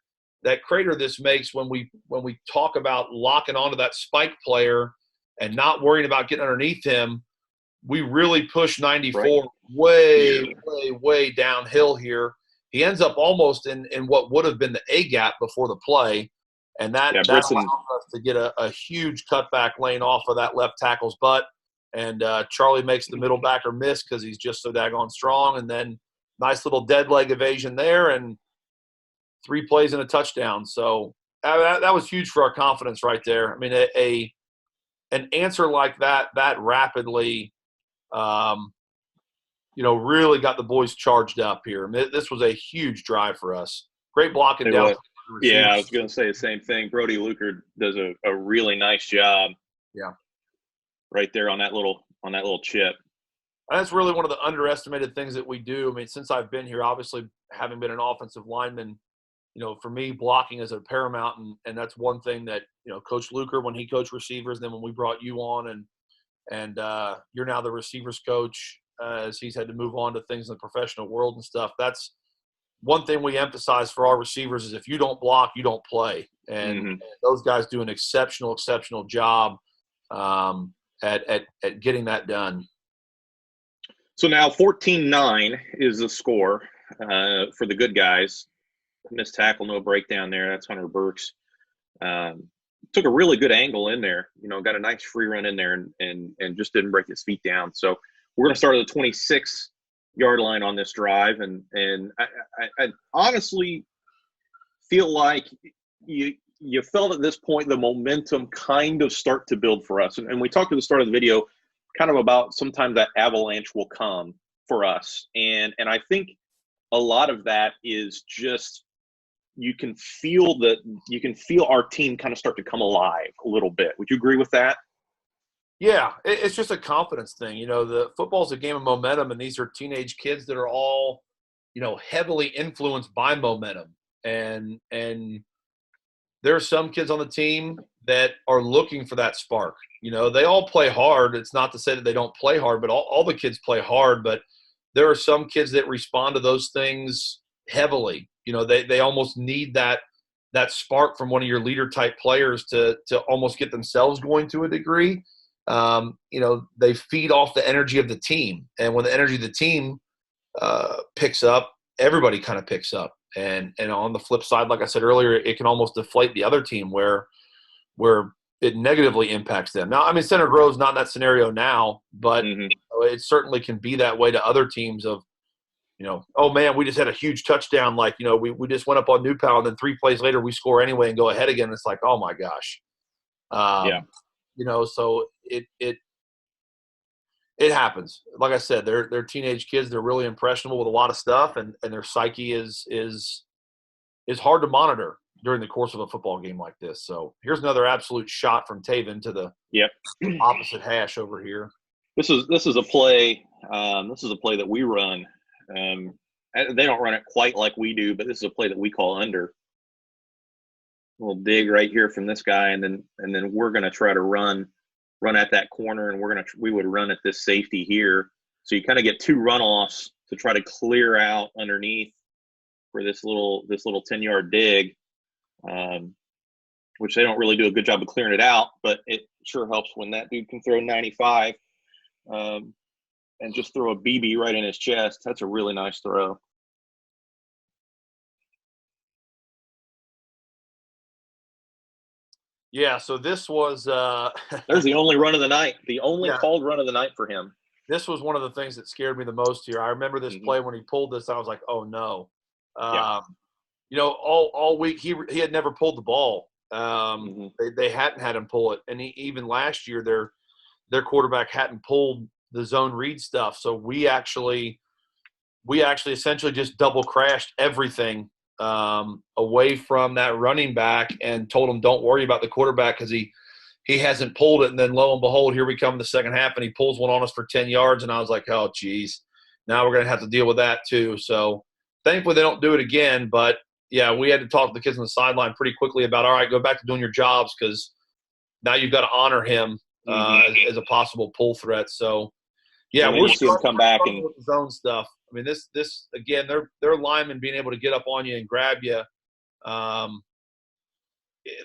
crater this makes when we talk about locking onto that spike player and not worrying about getting underneath him. We really push 94 way downhill here. He ends up almost in what would have been the A gap before the play, and that allows us to get a huge cutback lane off of that left tackle's butt. And Charlie makes the middle backer miss because he's just so daggone strong. And then nice little dead leg evasion there, and 3 plays and a touchdown. So that was huge for our confidence right there. I mean, an answer like that rapidly, really got the boys charged up here. I mean, this was a huge drive for us. Great blocking down. Yeah, I was going to say the same thing. Brody Luker does a really nice job. Yeah. Right there on that little chip. And that's really one of the underestimated things that we do. I mean, since I've been here, obviously having been an offensive lineman for me, blocking is a paramount, and that's one thing that, Coach Luker, when he coached receivers, then when we brought you on, and you're now the receivers coach, as he's had to move on to things in the professional world and stuff. That's one thing we emphasize for our receivers is if you don't block, you don't play. And those guys do an exceptional job at getting that done. So now 14-9 is the score for the good guys. Missed tackle, no breakdown there. That's Hunter Burks. Took a really good angle in there. Got a nice free run in there and just didn't break his feet down. So we're going to start at the 26-yard line on this drive. And I honestly feel like you felt at this point the momentum kind of start to build for us. And we talked at the start of the video kind of about sometimes that avalanche will come for us. And I think a lot of that is just you can feel our team kind of start to come alive a little bit. Would you agree with that? Yeah, it's just a confidence thing. The football's a game of momentum, and these are teenage kids that are all, heavily influenced by momentum. And there are some kids on the team that are looking for that spark. They all play hard. It's not to say that they don't play hard, but all the kids play hard. But there are some kids that respond to those things heavily. They almost need that spark from one of your leader type players to almost get themselves going to a degree. They feed off the energy of the team. And when the energy of the team picks up, everybody kind of picks up. And on the flip side, like I said earlier, it can almost deflate the other team where it negatively impacts them. Now, Center Grove's not in that scenario now, but it certainly can be that way to other teams of, oh, man, we just had a huge touchdown. Like, we just went up on New Pal, and then 3 plays later we score anyway and go ahead again. It's like, oh, my gosh. So it happens. Like I said, they're teenage kids. They're really impressionable with a lot of stuff, and their psyche is hard to monitor during the course of a football game like this. So here's another absolute shot from Taven to the opposite hash over here. This is a play. This is a play that we run. They don't run it quite like we do, but this is a play that we call under. We'll dig right here from this guy, and then we're going to try to run at that corner, and we would run at this safety here. So you kind of get 2 runoffs to try to clear out underneath for this little 10-yard dig, which they don't really do a good job of clearing it out, but it sure helps when that dude can throw 95 and just throw a BB right in his chest. That's a really nice throw. Yeah, so this was there's the only run of the night, the only called run of the night for him. This was one of the things that scared me the most here. I remember this play when he pulled this. I was like, oh no. All week he had never pulled the ball. They hadn't had him pull it, and even last year their quarterback hadn't pulled the zone read stuff. So we actually essentially just double crashed everything away from that running back and told him don't worry about the quarterback because he hasn't pulled it. And then lo and behold, here we come in the second half, and he pulls one on us for 10 yards. And I was like, oh, geez, now we're going to have to deal with that too. So thankfully they don't do it again. But, yeah, we had to talk to the kids on the sideline pretty quickly about, all right, go back to doing your jobs because now you've got to honor him as a possible pull threat. So, yeah, we're still come back and with the zone stuff. This again, their linemen being able to get up on you and grab you.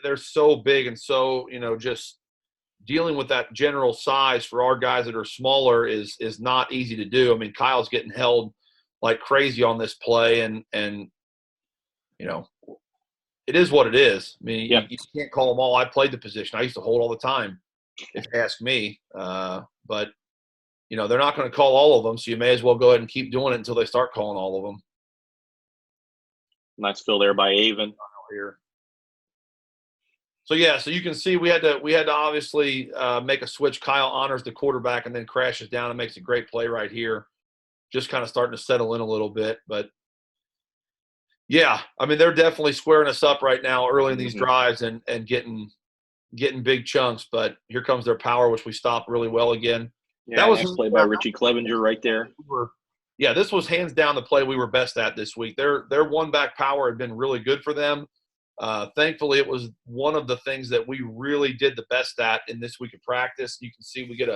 They're so big and so just dealing with that general size for our guys that are smaller is not easy to do. Kyle's getting held like crazy on this play, and it is what it is. You can't call them all. I played the position. I used to hold all the time, if you ask me. But they're not going to call all of them, so you may as well go ahead and keep doing it until they start calling all of them. Nice fill there by Avon. Here. So you can see we had to obviously make a switch. Kyle honors the quarterback and then crashes down and makes a great play right here. Just kind of starting to settle in a little bit, but yeah, they're definitely squaring us up right now early in these drives and getting big chunks. But here comes their power, which we stopped really well again. Yeah, that was nice play by Richie Clevenger right there. Yeah, this was hands down the play we were best at this week. Their one back power had been really good for them. Thankfully, it was one of the things that we really did the best at in this week of practice. You can see we get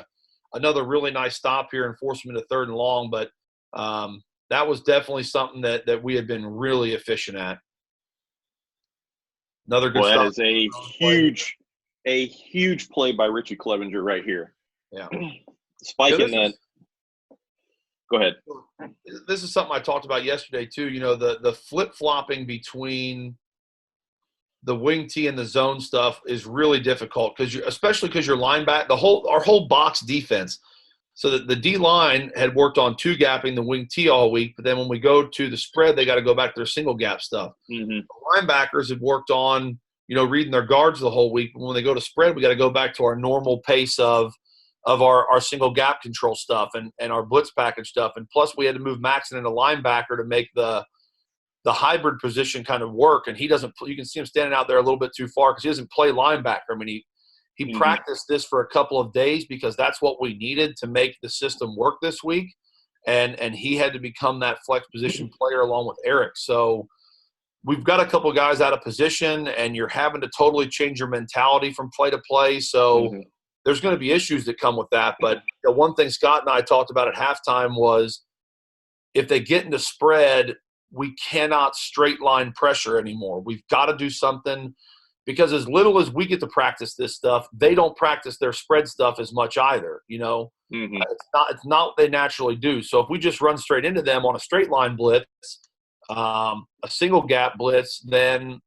another really nice stop here and force them into 3rd and long, but that was definitely something that we had been really efficient at. Another good Well, that stop. is a huge play by Richie Clevenger right here. Yeah. Spiking that. Go ahead. This is something I talked about yesterday too. You know, the flip-flopping between the wing tee and the zone stuff is really difficult especially because your linebacker, our whole box defense. So that the D line had worked on 2-gapping the wing tee all week, but then when we go to the spread, they got to go back to their single gap stuff. Mm-hmm. The linebackers had worked on, reading their guards the whole week. But when they go to spread, we got to go back to our normal pace of our single gap control stuff and our blitz package stuff. And plus we had to move Maxon into linebacker to make the hybrid position kind of work. And you can see him standing out there a little bit too far because he doesn't play linebacker. I mean, he Mm-hmm. practiced this for a couple of days because that's what we needed to make the system work this week. And he had to become that flex position player along with Eric. So we've got a couple of guys out of position and you're having to totally change your mentality from play to play. So Mm-hmm. there's going to be issues that come with that. But one thing Scott and I talked about at halftime was if they get into spread, we cannot straight line pressure anymore. We've got to do something because as little as we get to practice this stuff, they don't practice their spread stuff as much either. Mm-hmm. It's not what they naturally do. So if we just run straight into them on a straight line blitz, a single gap blitz, then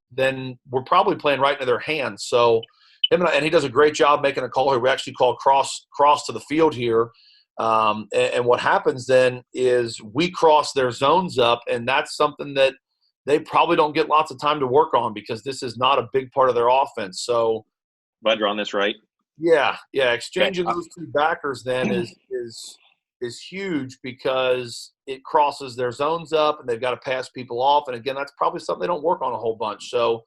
we're probably playing right into their hands. So and he does a great job making a call here. We actually call cross to the field here. And what happens then is we cross their zones up, and that's something that they probably don't get lots of time to work on because this is not a big part of their offense. So Glad you're on this right. Yeah. Exchanging those 2 backers then is huge because it crosses their zones up and they've got to pass people off. And again, that's probably something they don't work on a whole bunch. So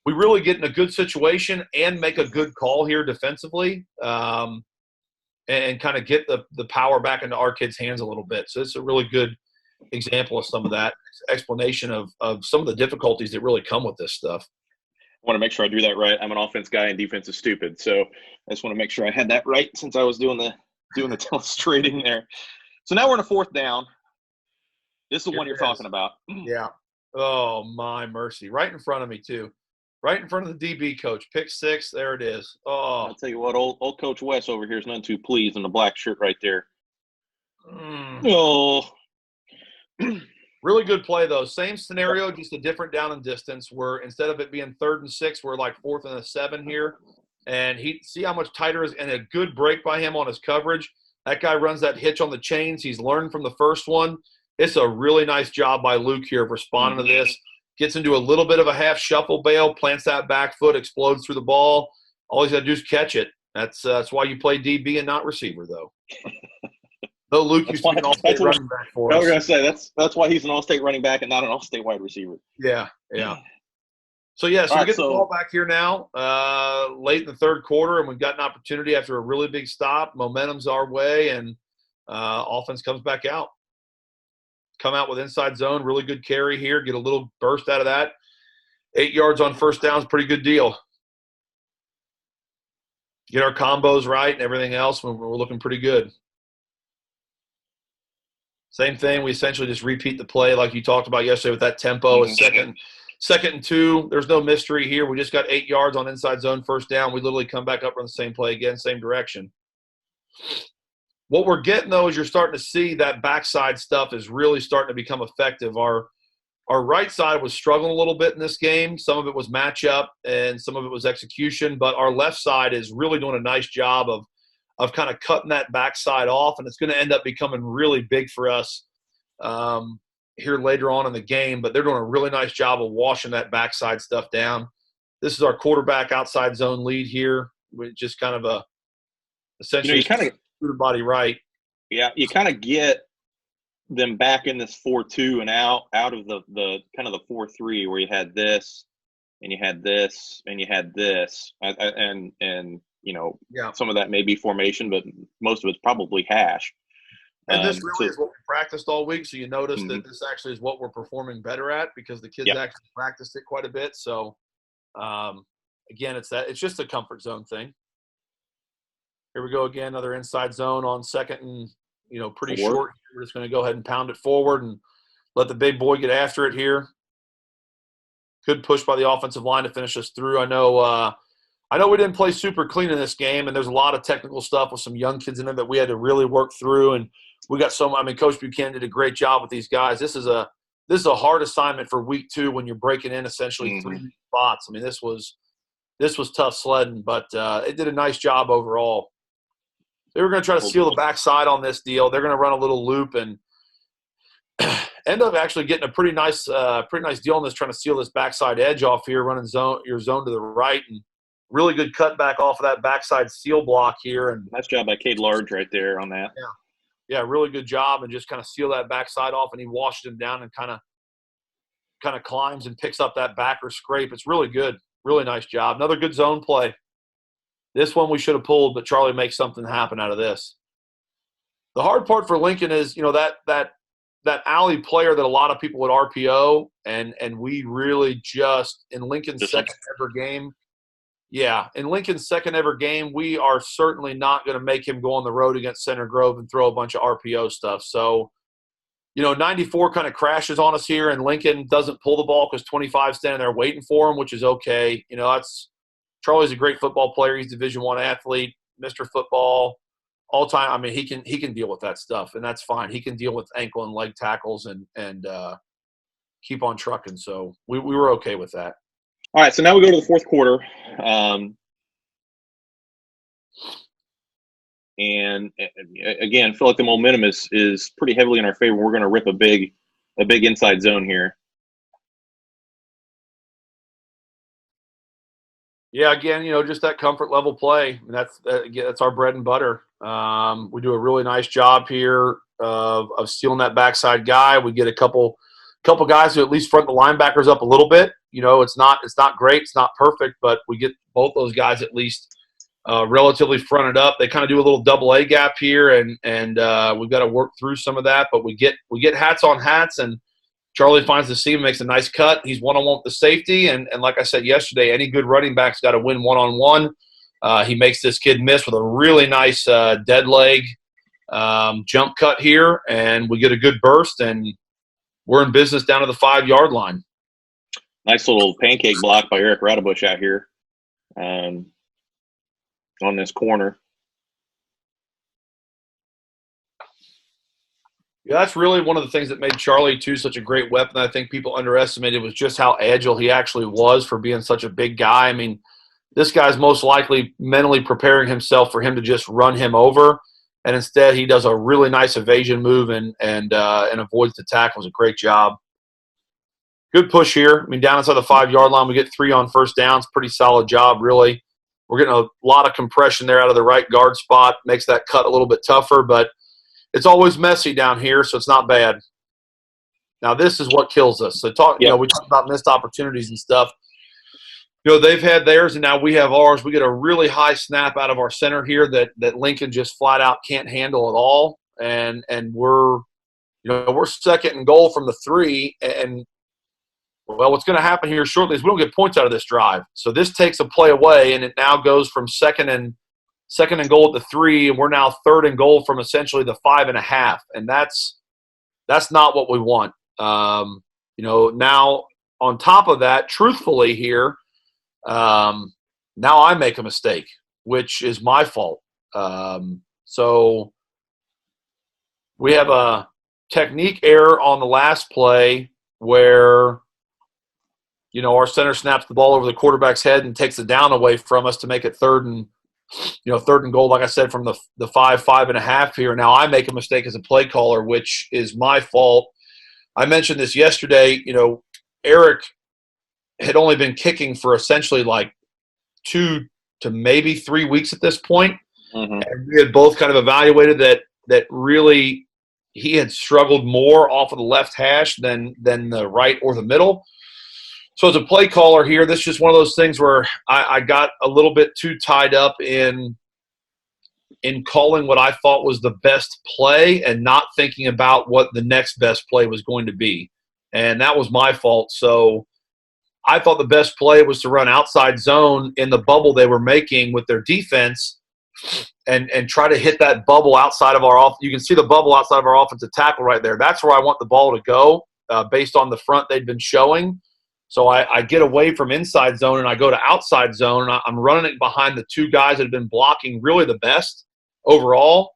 we really get in a good situation and make a good call here defensively. And kind of get the power back into our kids' hands a little bit. So it's a really good example of some of that explanation of some of the difficulties that really come with this stuff. I want to make sure I do that right. I'm an offense guy and defense is stupid. So I just want to make sure I had that right since I was doing the illustrating there. So now we're in a 4th down. This is the one you're talking about. Yeah. Oh, my mercy. Right in front of me, too. Right in front of the DB coach. Pick 6. There it is. Oh. I'll tell you what, old Coach Wes over here is none too pleased in the black shirt right there. Oh. Really good play, though. Same scenario, just a different down and distance where instead of it being 3rd and 6, we're like 4th and 7 here. And see how much tighter is and a good break by him on his coverage. That guy runs that hitch on the chains. He's learned from the first one. It's a really nice job by Luke here of responding to this. Gets into a little bit of a half shuffle bail, plants that back foot, explodes through the ball. All he's got to do is catch it. That's why you play DB and not receiver, though. Though Luke used to be an all-state running back for us. I was going to say, that's why he's an all-state running back and not an all-state wide receiver. Yeah. So we get the ball back here now, late in the 3rd quarter, and we've got an opportunity after a really big stop. Momentum's our way, and offense comes back out. Come out with inside zone, really good carry here, get a little burst out of that. 8 yards on 1st down is a pretty good deal. Get our combos right and everything else, we're looking pretty good. Same thing, we essentially just repeat the play like you talked about yesterday with that tempo. It's second and 2. There's no mystery here. We just got 8 yards on inside zone 1st down. We literally come back up on the same play again, same direction. What we're getting, though, is you're starting to see that backside stuff is really starting to become effective. Our right side was struggling a little bit in this game. Some of it was matchup and some of it was execution, but our left side is really doing a nice job of kind of cutting that backside off, and it's going to end up becoming really big for us here later on in the game, but they're doing a really nice job of washing that backside stuff down. This is our quarterback outside zone lead here with just kind of essentially the body right. Yeah, you kind of get them back in this 4-2 and out of the kind of the 4-3 where you had this and you had this and you had this and some of that may be formation, but most of it's probably hash. And this really So, is what we practiced all week. So you notice mhm. that this actually is what we're performing better at because the kids Yep. actually practiced it quite a bit. So again, it's just a comfort zone thing. Here we go again, another inside zone on second and pretty 4. short. We're just going to go ahead and pound it forward and let the big boy get after it here. Good push by the offensive line to finish us through. I know we didn't play super clean in this game, and there's a lot of technical stuff with some young kids in there that we had to really work through. And we got Coach Buchanan did a great job with these guys. This is a hard assignment for week 2 when you're breaking in essentially 3 spots. I mean, this was tough sledding, but it did a nice job overall. They were going to try to seal the backside on this deal. They're going to run a little loop and end up actually getting a pretty nice deal on this, trying to seal this backside edge off here, running your zone to the right, and really good cutback off of that backside seal block here. And nice job by Cade Large right there on that. Yeah, really good job, and just kind of seal that backside off, and he washed him down and kind of climbs and picks up that backer scrape. It's really good, really nice job. Another good zone play. This one we should have pulled, but Charlie makes something happen out of this. The hard part for Lincoln is, that alley player that a lot of people would RPO, and we really just in Lincoln's second ever game. Yeah, in Lincoln's second ever game, we are certainly not going to make him go on the road against Center Grove and throw a bunch of RPO stuff. So, 94 kind of crashes on us here, and Lincoln doesn't pull the ball because 25's standing there waiting for him, which is okay. Charlie's a great football player. He's a Division I athlete, Mr. Football, all time. I mean, he can deal with that stuff, and that's fine. He can deal with ankle and leg tackles and keep on trucking. So we were okay with that. All right, so now we go to the fourth quarter, and again, I feel like the momentum is pretty heavily in our favor. We're going to rip a big inside zone here. Yeah, again, just that comfort level play. That's our bread and butter. We do a really nice job here of stealing that backside guy. We get a couple guys who at least front the linebackers up a little bit. It's not great, it's not perfect, but we get both those guys at least relatively fronted up. They kind of do a little double A gap here, and we've got to work through some of that. But we get hats on hats, and Charlie finds the seam, makes a nice cut. He's one-on-one with the safety, and like I said yesterday, any good running back's got to win one-on-one. He makes this kid miss with a really nice dead leg jump cut here, and we get a good burst, and we're in business down to the 5-yard line. Nice little pancake block by Eric Radebush out here on this corner. Yeah, that's really one of the things that made Charlie, too, such a great weapon. I think people underestimated was just how agile he actually was for being such a big guy. I mean, this guy's most likely mentally preparing himself for him to just run him over, and instead he does a really nice evasion move and avoids the tackle. It was a great job. Good push here. I mean, down inside the 5-yard line, we get 3 on first downs. Pretty solid job, really. We're getting a lot of compression there out of the right guard spot. Makes that cut a little bit tougher, but it's always messy down here, so it's not bad. Now, this is what kills us. So, we talk about missed opportunities and stuff. They've had theirs, and now we have ours. We get a really high snap out of our center here that Lincoln just flat out can't handle at all, and we're second and goal from the 3, and well, what's going to happen here shortly is we don't get points out of this drive. So this takes a play away, and it now goes from second and goal at the 3, and we're now third and goal from essentially the 5.5, and that's not what we want. Now on top of that, truthfully here, now I make a mistake, which is my fault. So we have a technique error on the last play where our center snaps the ball over the quarterback's head and takes the down away from us to make it third and goal, like I said, from the 5.5 here. Now I make a mistake as a play caller, which is my fault. I mentioned this yesterday. Eric had only been kicking for essentially like 2 to maybe 3 weeks at this point. Mm-hmm. And we had both kind of evaluated that really he had struggled more off of the left hash than the right or the middle. So as a play caller here, this is just one of those things where I got a little bit too tied up in in calling what I thought was the best play and not thinking about what the next best play was going to be. And that was my fault. So I thought the best play was to run outside zone in the bubble they were making with their defense and try to hit that bubble outside of our – you can see the bubble outside of our offensive tackle right there. That's where I want the ball to go based on the front they'd been showing. So I get away from inside zone and I go to outside zone, and I'm running it behind the two guys that have been blocking really the best overall.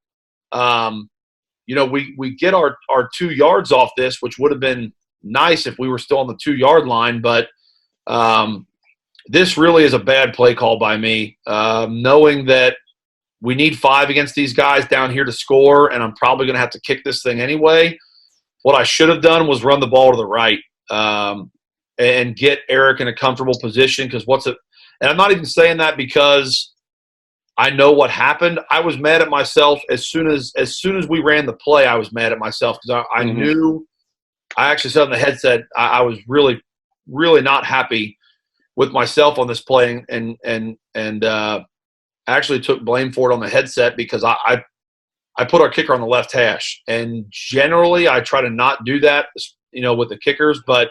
We get our 2 yards off this, which would have been nice if we were still on the 2-yard line, but this really is a bad play call by me, knowing that we need 5 against these guys down here to score, and I'm probably going to have to kick this thing anyway. What I should have done was run the ball to the right and get Eric in a comfortable position, because and I'm not even saying that because I know what happened. I was mad at myself as soon as we ran the play. I was mad at myself because I knew. I actually said in the headset I was really, really not happy with myself on this play, and actually took blame for it on the headset because I put our kicker on the left hash, and generally I try to not do that, with the kickers, but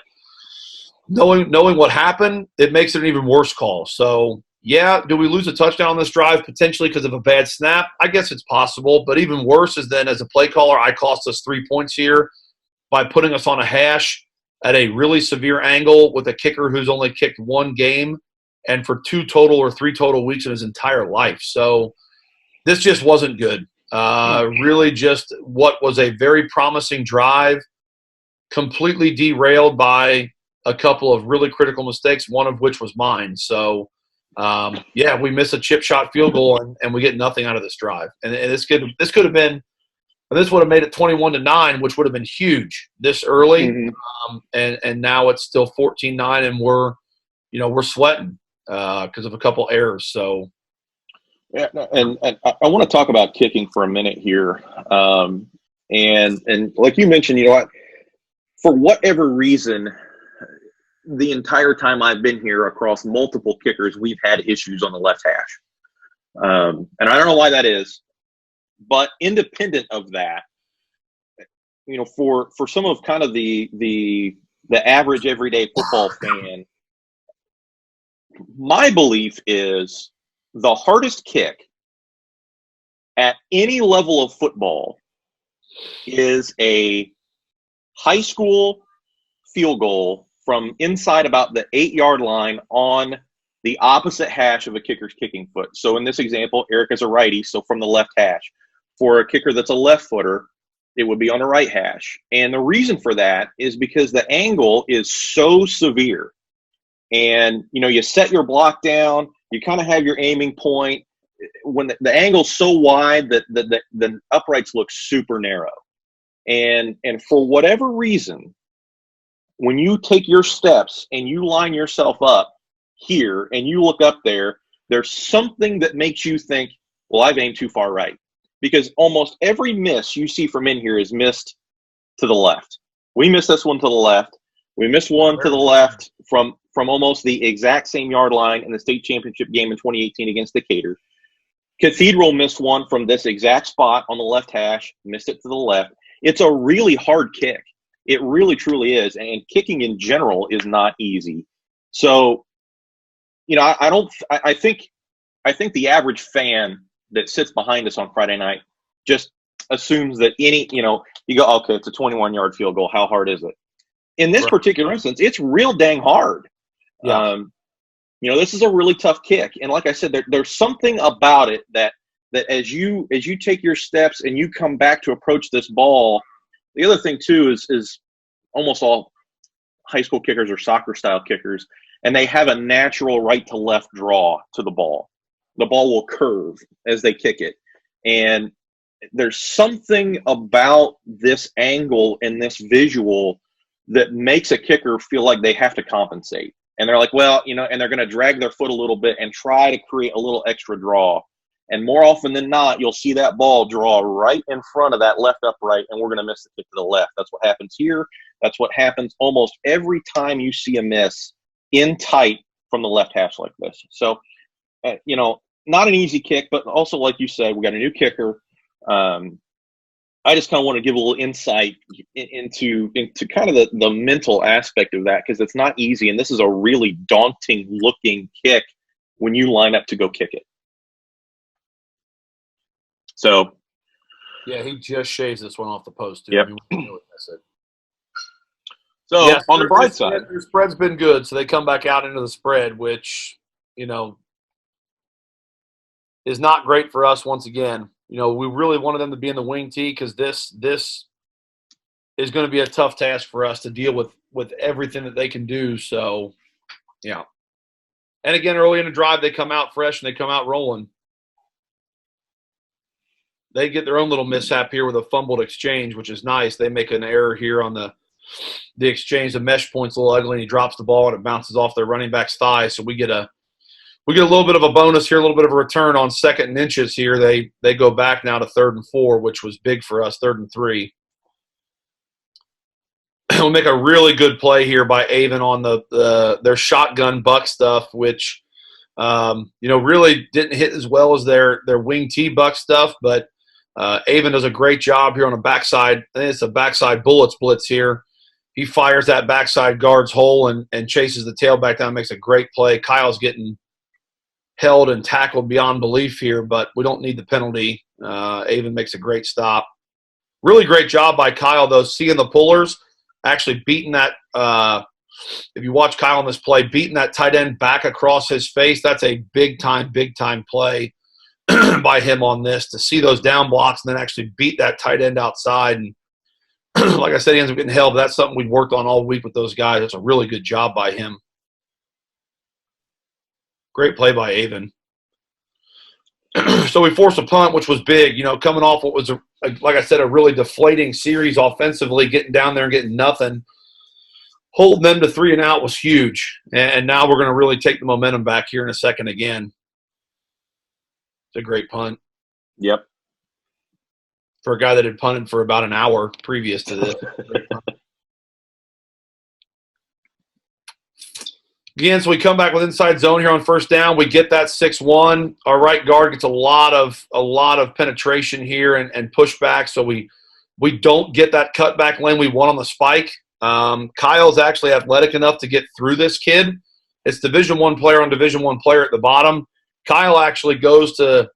knowing what happened, it makes it an even worse call. So, yeah, do we lose a touchdown on this drive potentially because of a bad snap? I guess it's possible, but even worse is then as a play caller, I cost us 3 points here by putting us on a hash at a really severe angle with a kicker who's only kicked 1 game and for 2 total or 3 total weeks in his entire life. So this just wasn't good. Really just what was a very promising drive, completely derailed by a couple of really critical mistakes, one of which was mine. So, we miss a chip shot field goal and we get nothing out of this drive. And this could have been – this would have made it 21-9, which would have been huge this early. Mm-hmm. And now it's still 14-9, and we're sweating because of a couple errors. So, yeah, and I want to talk about kicking for a minute here. And like you mentioned, for whatever reason, the entire time I've been here across multiple kickers, we've had issues on the left hash. And I don't know why that is. But independent of that, for some of kind of the average everyday football fan, my belief is the hardest kick at any level of football is a high school field goal from inside about the 8-yard line on the opposite hash of a kicker's kicking foot. So in this example, Eric is a righty, so from the left hash. For a kicker that's a left footer, it would be on the right hash. And the reason for that is because the angle is so severe. And, you set your block down, you kind of have your aiming point. When the angle's so wide that the uprights look super narrow. And for whatever reason, when you take your steps and you line yourself up here and you look up there, there's something that makes you think, well, I've aimed too far right. Because almost every miss you see from in here is missed to the left. We missed this one to the left. We missed one to the left from almost the exact same yard line in the state championship game in 2018 against Decatur. Cathedral missed one from this exact spot on the left hash, missed it to the left. It's a really hard kick. It really, truly is. And kicking in general is not easy. So, I think the average fan that sits behind us on Friday night just assumes that you go, okay, it's a 21-yard field goal. How hard is it? In this particular instance, it's real dang hard. Yeah. This is a really tough kick. And like I said, there's something about it that as you take your steps and you come back to approach this ball, the other thing too is almost all high school kickers are soccer style kickers, and they have a natural right to left draw to the ball. The ball will curve as they kick it. And there's something about this angle and this visual that makes a kicker feel like they have to compensate. And they're like, well, and they're going to drag their foot a little bit and try to create a little extra draw. And more often than not, you'll see that ball draw right in front of that left upright, and we're going to miss the kick to the left. That's what happens here. That's what happens almost every time you see a miss in tight from the left hash like this. So, not an easy kick, but also, like you said, we got a new kicker. I just kind of want to give a little insight into kind of the mental aspect of that, because it's not easy, and this is a really daunting looking kick when you line up to go kick it. So, yeah, he just shaves this one off the post too. Yep. I mean, we really miss it. So yes, on the bright side, their spread's been good, so they come back out into the spread, which, you know, is not great for us once again. You know, we really wanted them to be in the wing tee, because this is going to be a tough task for us to deal with everything that they can do. So, yeah. And again, early in the drive, they come out fresh and they come out rolling. They get their own little mishap here with a fumbled exchange, which is nice. They make an error here on the exchange. The mesh point's a little ugly, and he drops the ball, and it bounces off their running back's thigh. So we get a little bit of a bonus here, a little bit of a return on 2nd and inches here. They go back now to 3rd and 4, which was big for us, 3rd and 3. We'll make a really good play here by Avon on their shotgun buck stuff, which really didn't hit as well as their wing tee buck stuff, but Avon does a great job here on a backside. I think it's a backside bullets blitz here. He fires that backside guard's hole and chases the tailback down, makes a great play. Kyle's getting held and tackled beyond belief here, but we don't need the penalty. Avon makes a great stop. Really great job by Kyle, though, seeing the pullers, actually beating that if you watch Kyle on this play, beating that tight end back across his face. That's a big-time play by him on this, to see those down blocks and then actually beat that tight end outside. And like I said, he ends up getting held, but that's something we've worked on all week with those guys. That's a really good job by him. Great play by Avon. So we forced a punt, which was big, coming off what was, like I said, a really deflating series offensively, getting down there and getting nothing. Holding them to 3 and out was huge. And now we're going to really take the momentum back here in a second again. It's a great punt. Yep. For a guy that had punted for about an hour previous to this. Again, so we come back with inside zone here on 1st down. We get that 6-1. Our right guard gets a lot of penetration here and pushback, so we don't get that cutback lane we want on the spike. Kyle's actually athletic enough to get through this kid. It's Division I player on Division I player at the bottom. Kyle actually goes to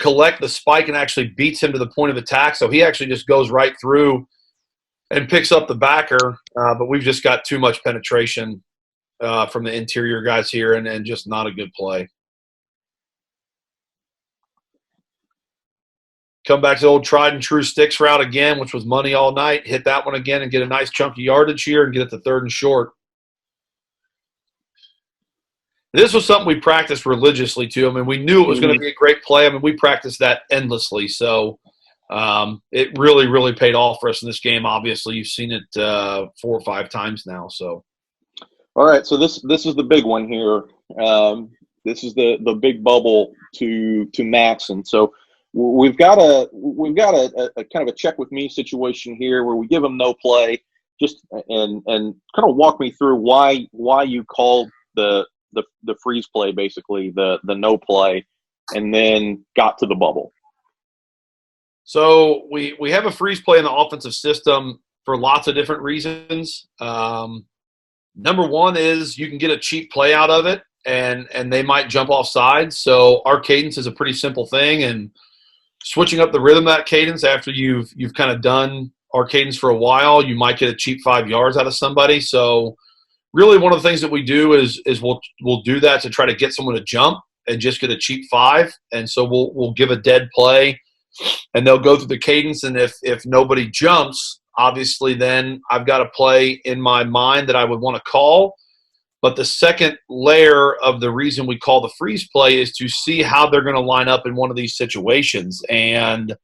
collect the spike and actually beats him to the point of attack, so he actually just goes right through and picks up the backer, but we've just got too much penetration from the interior guys here, and just not a good play. Come back to the old tried and true sticks route again, which was money all night. Hit that one again and get a nice chunky yardage here and get it to 3rd and short. This was something we practiced religiously too. I mean, we knew it was going to be a great play. I mean, we practiced that endlessly. So it really, really paid off for us in this game. Obviously, you've seen it 4 or 5 times now. So. All right, so this is the big one here. This is the big bubble to Maxon. So we've got a kind of a check with me situation here where we give him no play. Just and kind of walk me through why you called the freeze play, basically the no play, and then got to the bubble. So we have a freeze play in the offensive system for lots of different reasons. Number one is you can get a cheap play out of it, and they might jump off sides. So our cadence is a pretty simple thing, and switching up the rhythm of that cadence after you've kind of done our cadence for a while, you might get a cheap 5 yards out of somebody. So really one of the things that we do is we'll do that to try to get someone to jump and just get a cheap 5. And so we'll give a dead play, and they'll go through the cadence, and if nobody jumps, obviously, then I've got a play in my mind that I would want to call. But the second layer of the reason we call the freeze play is to see how they're going to line up in one of these situations. And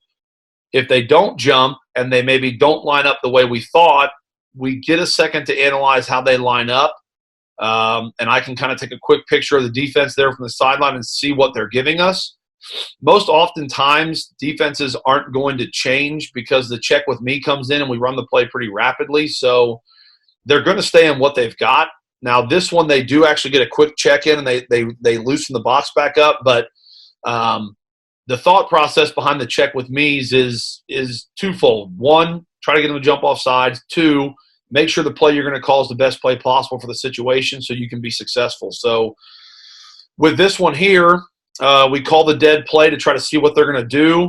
if they don't jump and they maybe don't line up the way we thought, we get a second to analyze how they line up. And I can kind of take a quick picture of the defense there from the sideline and see what they're giving us. Most oftentimes, defenses aren't going to change because the check with me comes in and we run the play pretty rapidly. So they're going to stay in what they've got. Now this one they do actually get a quick check in and they loosen the box back up, but the thought process behind the check with me's is twofold. One, try to get them to jump off sides. Two, make sure the play you're going to call is the best play possible for the situation so you can be successful. So with this one here, we call the dead play to try to see what they're going to do.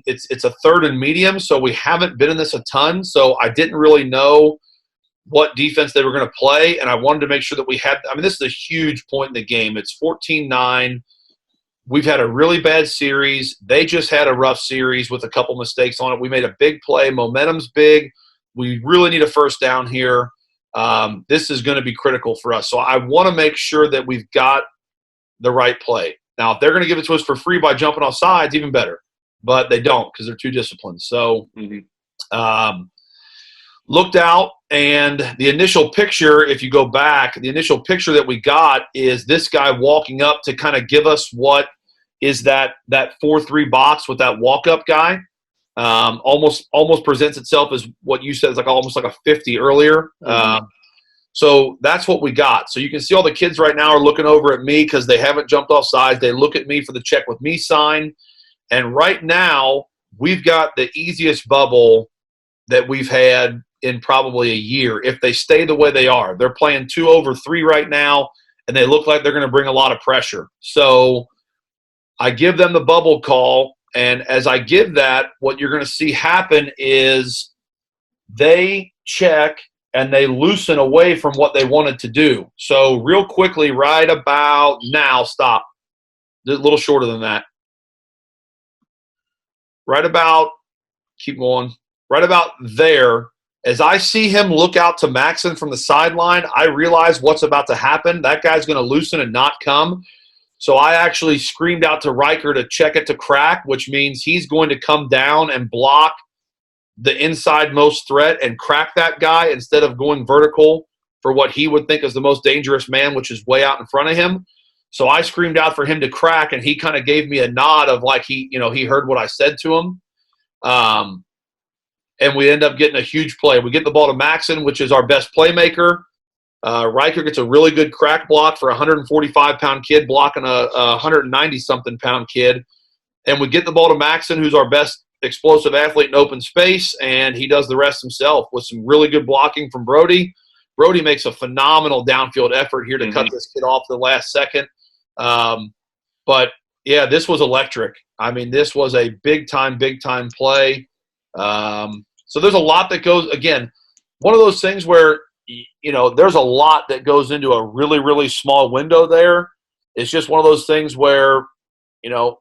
It's a 3rd and medium, so we haven't been in this a ton, so I didn't really know what defense they were going to play, and I wanted to make sure that we had – I mean, this is a huge point in the game. It's 14-9. We've had a really bad series. They just had a rough series with a couple mistakes on it. We made a big play. Momentum's big. We really need a first down here. This is going to be critical for us. So I want to make sure that we've got the right play. Now, if they're going to give it to us for free by jumping off sides, even better. But they don't because they're too disciplined. So looked out, and the initial picture, if you go back, the initial picture that we got is this guy walking up to kind of give us what is that 4-3 box with that walk-up guy. Almost presents itself as what you said is almost like a 50 earlier. So that's what we got. So you can see all the kids right now are looking over at me because they haven't jumped off sides. They look at me for the check with me sign. And right now we've got the easiest bubble that we've had in probably a year if they stay the way they are. They're playing 2 over 3 right now, and they look like they're going to bring a lot of pressure. So I give them the bubble call, and as I give that, what you're going to see happen is they check and they loosen away from what they wanted to do. So real quickly, right about now, stop. A little shorter than that. Right about, keep going, right about there, as I see him look out to Maxon from the sideline, I realize what's about to happen. That guy's going to loosen and not come. So I actually screamed out to Riker to check it to crack, which means he's going to come down and block the inside most threat and crack that guy instead of going vertical for what he would think is the most dangerous man, which is way out in front of him. So I screamed out for him to crack, and he kind of gave me a nod of like he heard what I said to him. And we end up getting a huge play. We get the ball to Maxon, which is our best playmaker. Riker gets a really good crack block for a 145-pound kid blocking a 190-something pound kid. And we get the ball to Maxon, who's our best explosive athlete in open space, and he does the rest himself with some really good blocking from Brody. Brody makes a phenomenal downfield effort here to cut this kid off the last second. But, yeah, this was electric. I mean, this was a big-time play. So there's a lot that goes – again, one of those things where, there's a lot that goes into a really, really small window there. It's just one of those things where,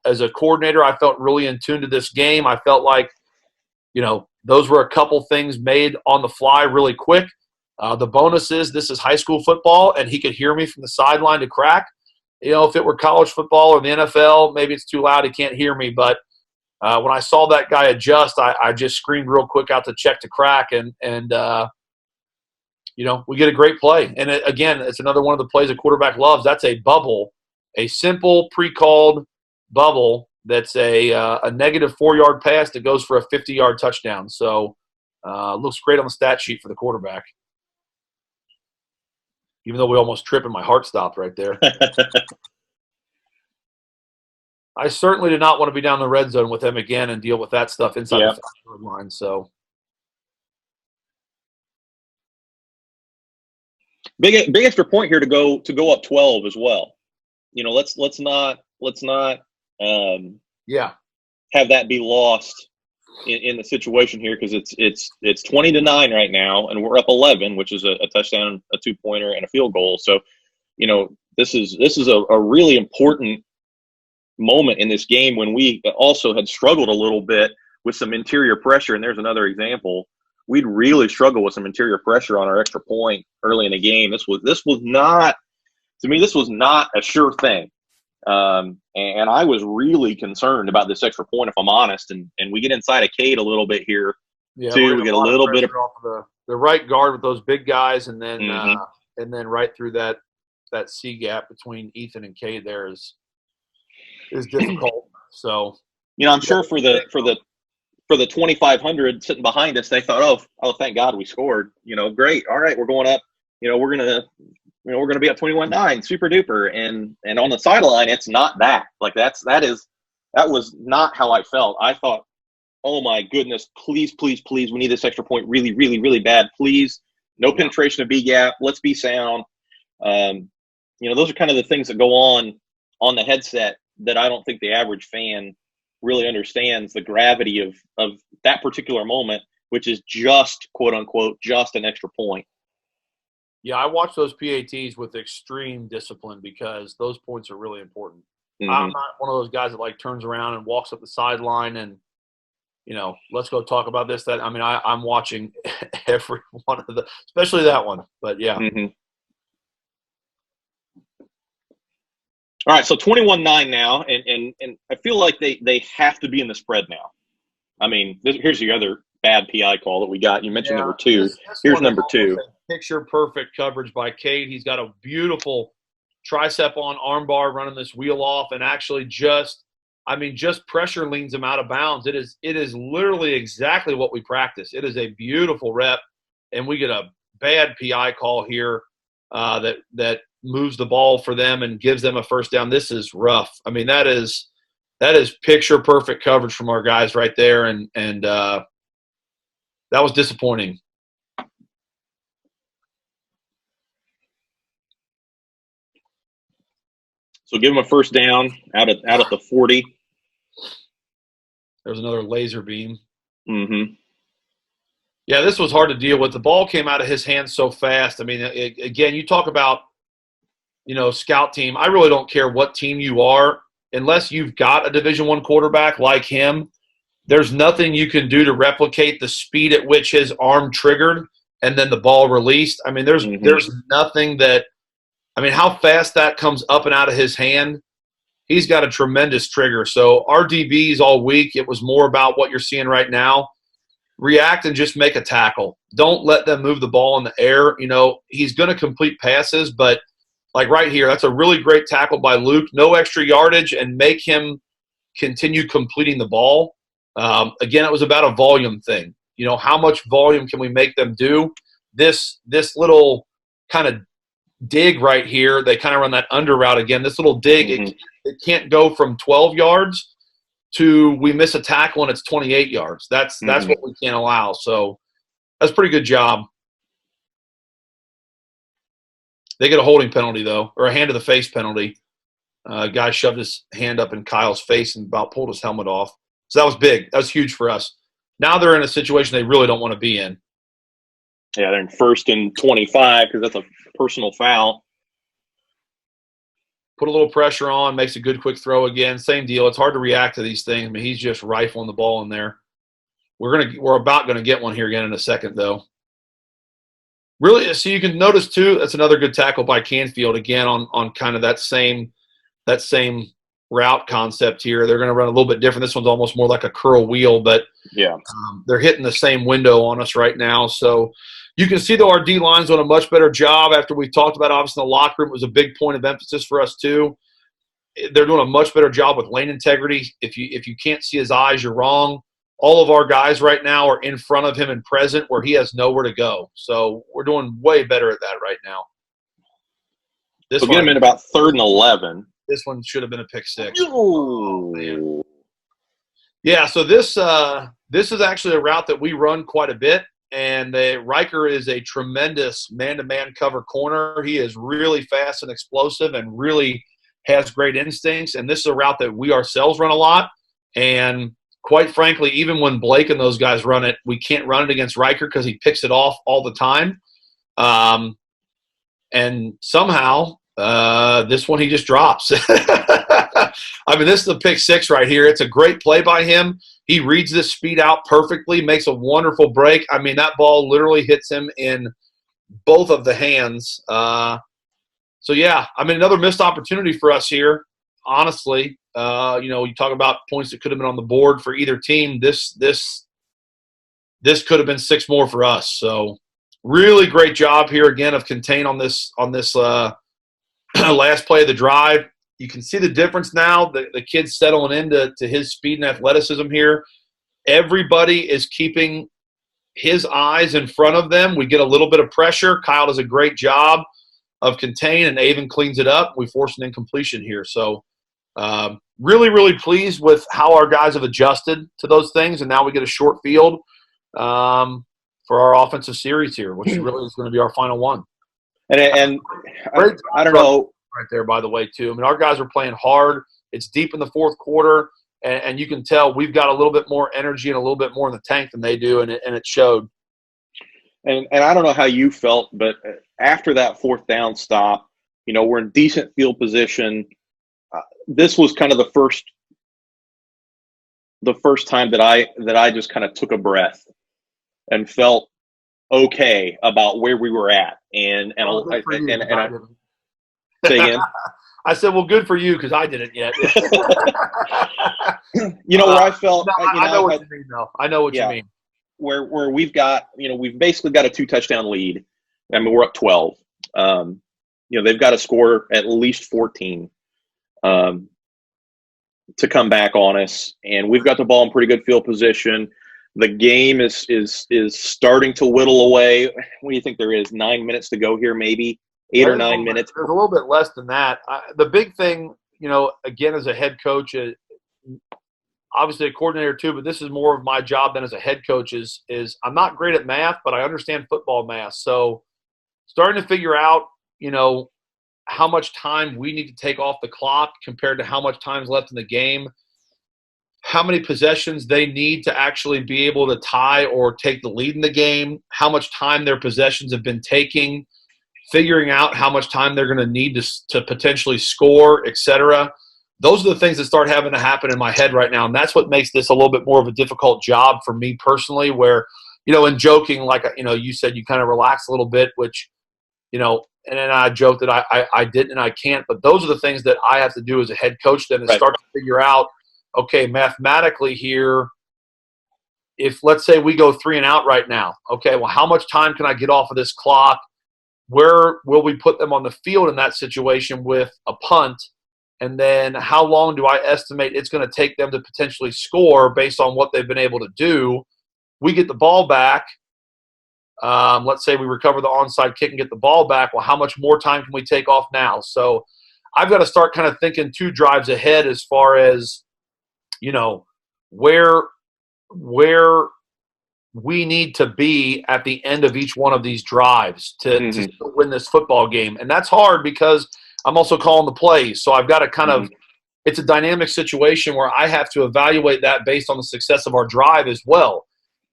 as a coordinator, I felt really in tune to this game. I felt like, those were a couple things made on the fly really quick. The bonus is this is high school football, and he could hear me from the sideline to crack. If it were college football or the NFL, maybe it's too loud, he can't hear me. But when I saw that guy adjust, I just screamed real quick out to check to crack, and we get a great play. And again, it's another one of the plays a quarterback loves. That's a bubble, a simple pre-called bubble that's a negative 4-yard pass that goes for a 50-yard touchdown. So looks great on the stat sheet for the quarterback. Even though we almost tripped and my heart stopped right there. I certainly did not want to be down the red zone with him again and deal with that stuff inside the 5-yard line. So big extra point here to go up 12 as well. Let's not have that be lost in the situation here, because it's 20-9 right now, and we're up 11, which is a touchdown, a 2-pointer, and a field goal. So, this is a really important moment in this game when we also had struggled a little bit with some interior pressure. And there's another example. We'd really struggled with some interior pressure on our extra point early in the game. This was not, to me, this was not a sure thing. And I was really concerned about this extra point, if I'm honest. And we get inside of Cade a little bit here, too. We get a little bit of the right guard with those big guys, and then right through that C gap between Ethan and Cade there is difficult. So I'm sure for the 2,500 sitting behind us, they thought, oh, thank God we scored. Great. All right, we're going up we're gonna be up 21-9, super duper, and on the sideline, it's not that. Like that was not how I felt. I thought, oh my goodness, please, please, please, we need this extra point really, really, really bad. Please, no penetration of B gap. Let's be sound. Those are kind of the things that go on the headset that I don't think the average fan really understands the gravity of that particular moment, which is just, quote unquote, just an extra point. Yeah, I watch those PATs with extreme discipline because those points are really important. Mm-hmm. I'm not one of those guys that like turns around and walks up the sideline and, let's go talk about this, that. I mean, I'm watching every one of especially that one. But yeah. Mm-hmm. All right, so 21-9 now, and I feel like they have to be in the spread now. I mean, here's the other bad PI call that we got. You mentioned number 2. Here's number 2. Picture perfect coverage by Cade. He's got a beautiful tricep on armbar running this wheel off, and actually just pressure leans him out of bounds. It is literally exactly what we practice. It is a beautiful rep, and we get a bad PI call here that moves the ball for them and gives them a first down. This is rough. I mean, that is picture perfect coverage from our guys right there, and that was disappointing. So give him a first down out at the 40. There's another laser beam. Mm-hmm. Yeah, this was hard to deal with. The ball came out of his hands so fast. I mean, again, you talk about, scout team. I really don't care what team you are, unless you've got a Division I quarterback like him. There's nothing you can do to replicate the speed at which his arm triggered and then the ball released. I mean, there's nothing that – I mean, how fast that comes up and out of his hand, he's got a tremendous trigger. So our DBs all week, it was more about what you're seeing right now. React and just make a tackle. Don't let them move the ball in the air. He's going to complete passes, but like right here, that's a really great tackle by Luke. No extra yardage, and make him continue completing the ball. Again, it was about a volume thing. How much volume can we make them do? This little kind of dig right here, they kind of run that under route again. This little dig, it can't go from 12 yards to we miss a tackle and it's 28 yards. That's what we can't allow. So that's a pretty good job. They get a holding penalty, though, or a hand to the face penalty. Guy shoved his hand up in Kyle's face and about pulled his helmet off. So that was big. That was huge for us. Now they're in a situation they really don't want to be in. Yeah, they're in 1st and 25 because that's a personal foul. Put a little pressure on, makes a good quick throw again. Same deal. It's hard to react to these things. I mean, he's just rifling the ball in there. We're about gonna get one here again in a second, though. Really, so you can notice too. That's another good tackle by Canfield again on kind of that same route concept here. They're going to run a little bit different. This one's almost more like a curl wheel, but yeah, they're hitting the same window on us right now. So you can see, though, our D-line's doing a much better job after we talked about, obviously, in the locker room. It was a big point of emphasis for us, too. They're doing a much better job with lane integrity. If you can't see his eyes, you're wrong. All of our guys right now are in front of him and present where he has nowhere to go. So we're doing way better at that right now. We'll get him in about 3rd and 11. This one should have been a pick six. Oh, yeah, so this is actually a route that we run quite a bit, and Riker is a tremendous man-to-man cover corner. He is really fast and explosive and really has great instincts, and this is a route that we ourselves run a lot. And quite frankly, even when Blake and those guys run it, we can't run it against Riker because he picks it off all the time. And somehow this one he just drops. I mean, this is a pick six right here. It's a great play by him. He reads this speed out perfectly, makes a wonderful break. I mean, that ball literally hits him in both of the hands. So, yeah, I mean, another missed opportunity for us here, honestly. You talk about points that could have been on the board for either team. This could have been 6 more for us. So, really great job here again of contain on this last play of the drive. You can see the difference now. The kid's settling into his speed and athleticism here. Everybody is keeping his eyes in front of them. We get a little bit of pressure. Kyle does a great job of containing, and Avon cleans it up. We force an incompletion here. So really, really pleased with how our guys have adjusted to those things, and now we get a short field for our offensive series here, which really is going to be our final one. And I don't know. Right there, by the way, too. I mean, our guys are playing hard. It's deep in the fourth quarter, and you can tell we've got a little bit more energy and a little bit more in the tank than they do, and it showed. And I don't know how you felt, but after that fourth down stop, we're in decent field position. This was kind of the first time that I just kind of took a breath and felt okay about where we were at. And I say again. I said, well, good for you, because I didn't yet. Where I felt. No, I know what you mean, though. I know what you mean. Where we've got, we've basically got a 2-touchdown lead. I mean, we're up 12. They've got to score at least 14 to come back on us, and we've got the ball in pretty good field position. The game is starting to whittle away. What do you think there is? 9 minutes to go here, maybe 8 or 9 minutes. There's a little bit less than that. The big thing, again, as a head coach, obviously a coordinator too, but this is more of my job than as a head coach. Is I'm not great at math, but I understand football math. So starting to figure out, how much time we need to take off the clock compared to how much time's left in the game, how many possessions they need to actually be able to tie or take the lead in the game, how much time their possessions have been taking, figuring out how much time they're going to need to potentially score, etc. Those are the things that start having to happen in my head right now, and that's what makes this a little bit more of a difficult job for me personally, where, in joking, like, you said you kind of relax a little bit, which, and then I joke that I didn't and I can't, but those are the things that I have to do as a head coach then, is start to figure out, okay, mathematically here, if let's say we go 3 and out right now, okay, well, how much time can I get off of this clock? Where will we put them on the field in that situation with a punt? And then how long do I estimate it's going to take them to potentially score based on what they've been able to do? We get the ball back. Let's say we recover the onside kick and get the ball back. Well, how much more time can we take off now? So I've got to start kind of thinking 2 drives ahead as far as, where we need to be at the end of each one of these drives to win this football game. And that's hard because I'm also calling the plays. So I've got to kind of – it's a dynamic situation where I have to evaluate that based on the success of our drive as well.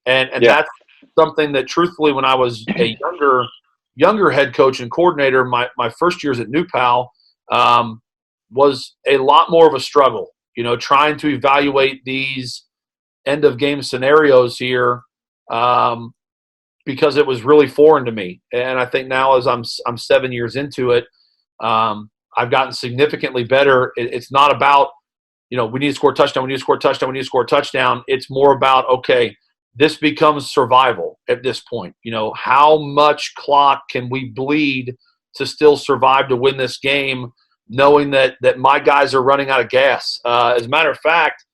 And that's something that, truthfully, when I was a younger head coach and coordinator, my first years at New Pal, was a lot more of a struggle, trying to evaluate these end-of-game scenarios here, because it was really foreign to me. And I think now, as I'm 7 years into it, I've gotten significantly better. It's not about, we need to score a touchdown, we need to score a touchdown, we need to score a touchdown. It's more about, okay, this becomes survival at this point. How much clock can we bleed to still survive to win this game, knowing that my guys are running out of gas? As a matter of fact,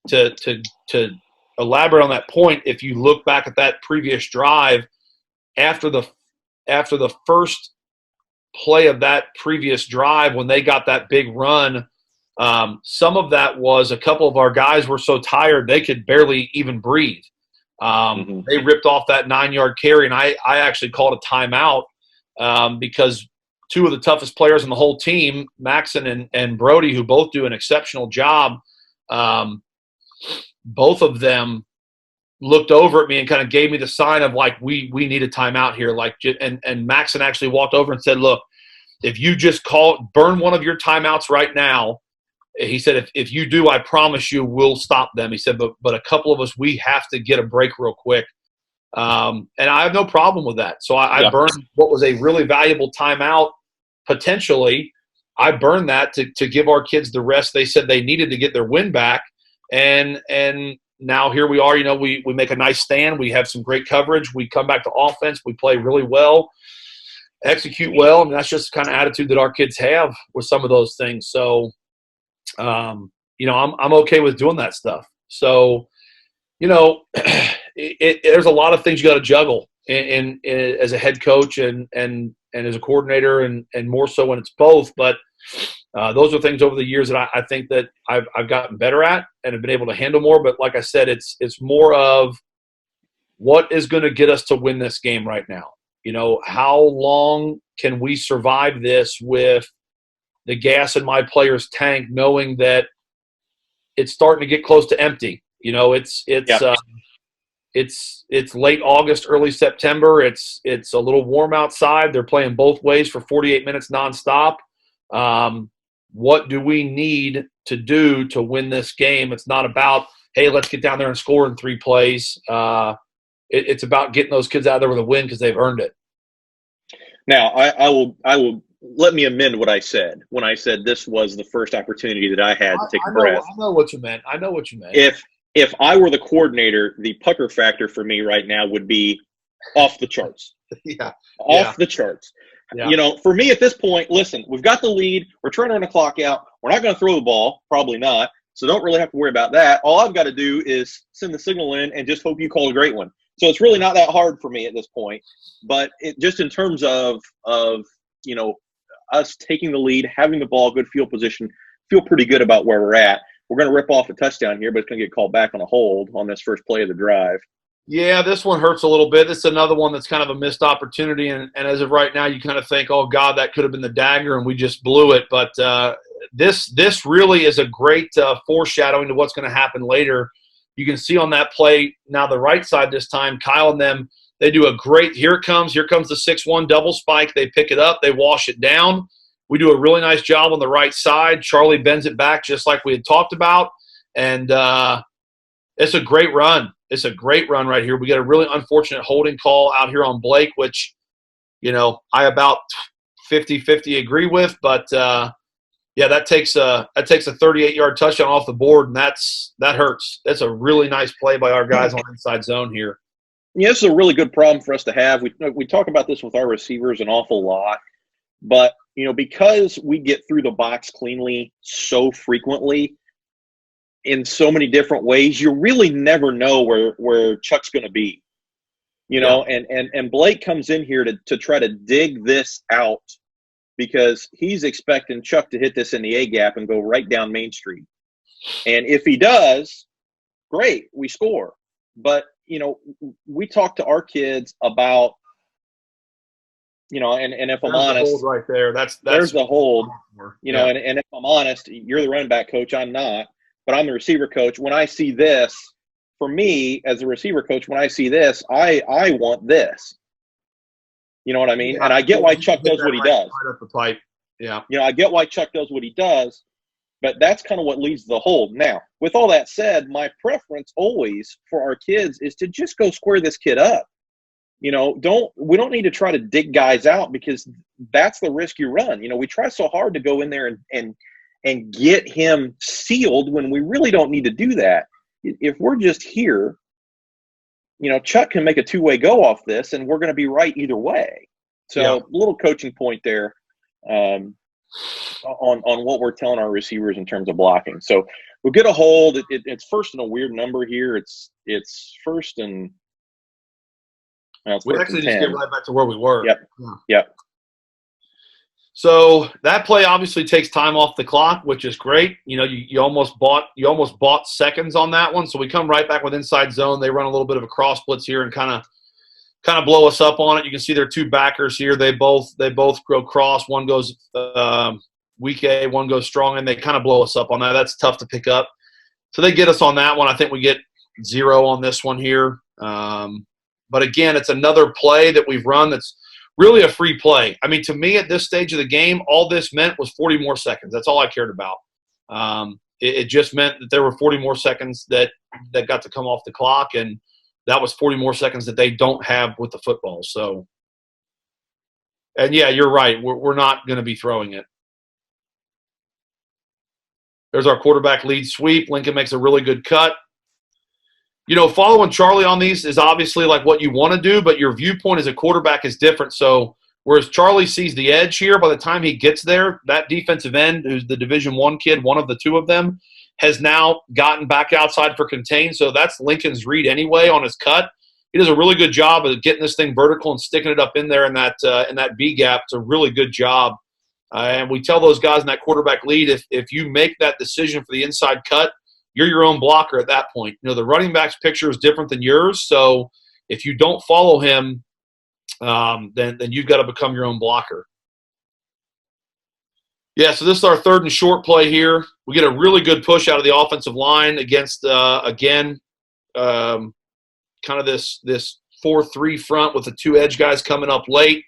to elaborate on that point, if you look back at that previous drive, after the first play of that previous drive, when they got that big run, some of that was a couple of our guys were so tired they could barely even breathe. They ripped off that 9-yard carry, and I actually called a timeout because 2 of the toughest players in the whole team, Maxon and Brody, who both do an exceptional job, both of them looked over at me and kind of gave me the sign of, like, we need a timeout here. And Maxon actually walked over and said, look, if you just burn one of your timeouts right now, he said, if you do, I promise you we'll stop them. He said, but a couple of us, we have to get a break real quick. And I have no problem with that. So I burned what was a really valuable timeout, potentially. I burned that to give our kids the rest they said they needed to get their win back. And now here we are, we make a nice stand. We have some great coverage. We come back to offense. We play really well, execute well. And that's just the kind of attitude that our kids have with some of those things. So, I'm okay with doing that stuff. So, there's a lot of things you got to juggle in as a head coach and as a coordinator, and more so when it's both. But those are things over the years that I think that I've gotten better at and have been able to handle more. But like I said, it's more of what is going to get us to win this game right now. How long can we survive this with the gas in my player's tank, knowing that it's starting to get close to empty? It's late August, early September. It's a little warm outside. They're playing both ways for 48 minutes nonstop. What do we need to do to win this game? It's not about, hey, let's get down there and score in 3 plays. It's about getting those kids out there with a win because they've earned it. Now, I will let me amend what I said when I said this was the first opportunity that I had to take a breath. I know what you meant. If I were the coordinator, the pucker factor for me right now would be off the charts. Off the charts. Yeah. For me at this point, listen, we've got the lead. We're trying to run the clock out. We're not going to throw the ball, probably not. So don't really have to worry about that. All I've got to do is send the signal in and just hope you call a great one. So it's really not that hard for me at this point. But just in terms of us taking the lead, having the ball, good field position, feel pretty good about where we're at. We're going to rip off a touchdown here, but it's going to get called back on a hold on this first play of the drive. Yeah, this one hurts a little bit. This is another one that's kind of a missed opportunity. And as of right now, you kind of think, oh, God, that could have been the dagger, and we just blew it. But this really is a great foreshadowing to what's going to happen later. You can see on that play now the right side this time, Kyle and them, they do a great – here it comes. Here comes the 6-1 double spike. They pick it up. They wash it down. We do a really nice job on the right side. Charlie bends it back just like we had talked about. And it's a great run. It's a great run right here. We got a really unfortunate holding call out here on Blake, which, I about 50-50 agree with. But, that takes a 38-yard touchdown off the board, and that hurts. That's a really nice play by our guys on inside zone here. Yeah, this is a really good problem for us to have. We talk about this with our receivers an awful lot. But, because we get through the box cleanly so frequently in so many different ways, you really never know where Chuck's going to be. And Blake comes in here to try to dig this out because he's expecting Chuck to hit this in the A-gap and go right down Main Street. And if he does, great, we score. But, we talk to our kids about, and if I'm honest, the hold right there. That's there's the hold. And if I'm honest, you're the running back coach. I'm not, but I'm the receiver coach. When I see this, for me as a receiver coach, when I see this, I want this. You know what I mean? Yeah, and I get why Chuck does what he does. Right up the pipe. Yeah. I get why Chuck does what he does, but that's kind of what leads to the hold. Now, with all that said, my preference always for our kids is to just go square this kid up. We don't need to try to dig guys out because that's the risk you run. We try so hard to go in there and get him sealed when we really don't need to do that. If we're just here, Chuck can make a two-way go off this, and we're going to be right either way. So a little coaching point there on what we're telling our receivers in terms of blocking. So we'll get a hold. It's first and a weird number here. It's first and we actually just get right back to where we were. Yep. So that play obviously takes time off the clock, which is great. You almost bought seconds on that one. So we come right back with inside zone. They run a little bit of a cross blitz here and kind of blow us up on it. You can see their two backers here. They both go cross. One goes weak A, one goes strong, and they kind of blow us up on that. That's tough to pick up. So they get us on that one. I think we get 0 on this one here. But again, it's another play that we've run that's really a free play. I mean, to me at this stage of the game, all this meant was 40 more seconds. That's all I cared about. It just meant that there were 40 more seconds that got to come off the clock, and that was 40 more seconds that they don't have with the football. So, and yeah, you're right. We're not going to be throwing it. There's our quarterback lead sweep. Lincoln makes a really good cut. Following Charlie on these is obviously like what you want to do, but your viewpoint as a quarterback is different. So whereas Charlie sees the edge here, by the time he gets there, that defensive end, who's the Division I kid, one of the two of them, has now gotten back outside for contain. So that's Lincoln's read anyway on his cut. He does a really good job of getting this thing vertical and sticking it up in there in that B gap. It's a really good job. And we tell those guys in that quarterback lead, if you make that decision for the inside cut, you're your own blocker at that point. The running back's picture is different than yours. So if you don't follow him, then you've got to become your own blocker. Yeah, so this is our 3rd and short play here. We get a really good push out of the offensive line against, again, kind of this 4-3 front with the 2 edge guys coming up late.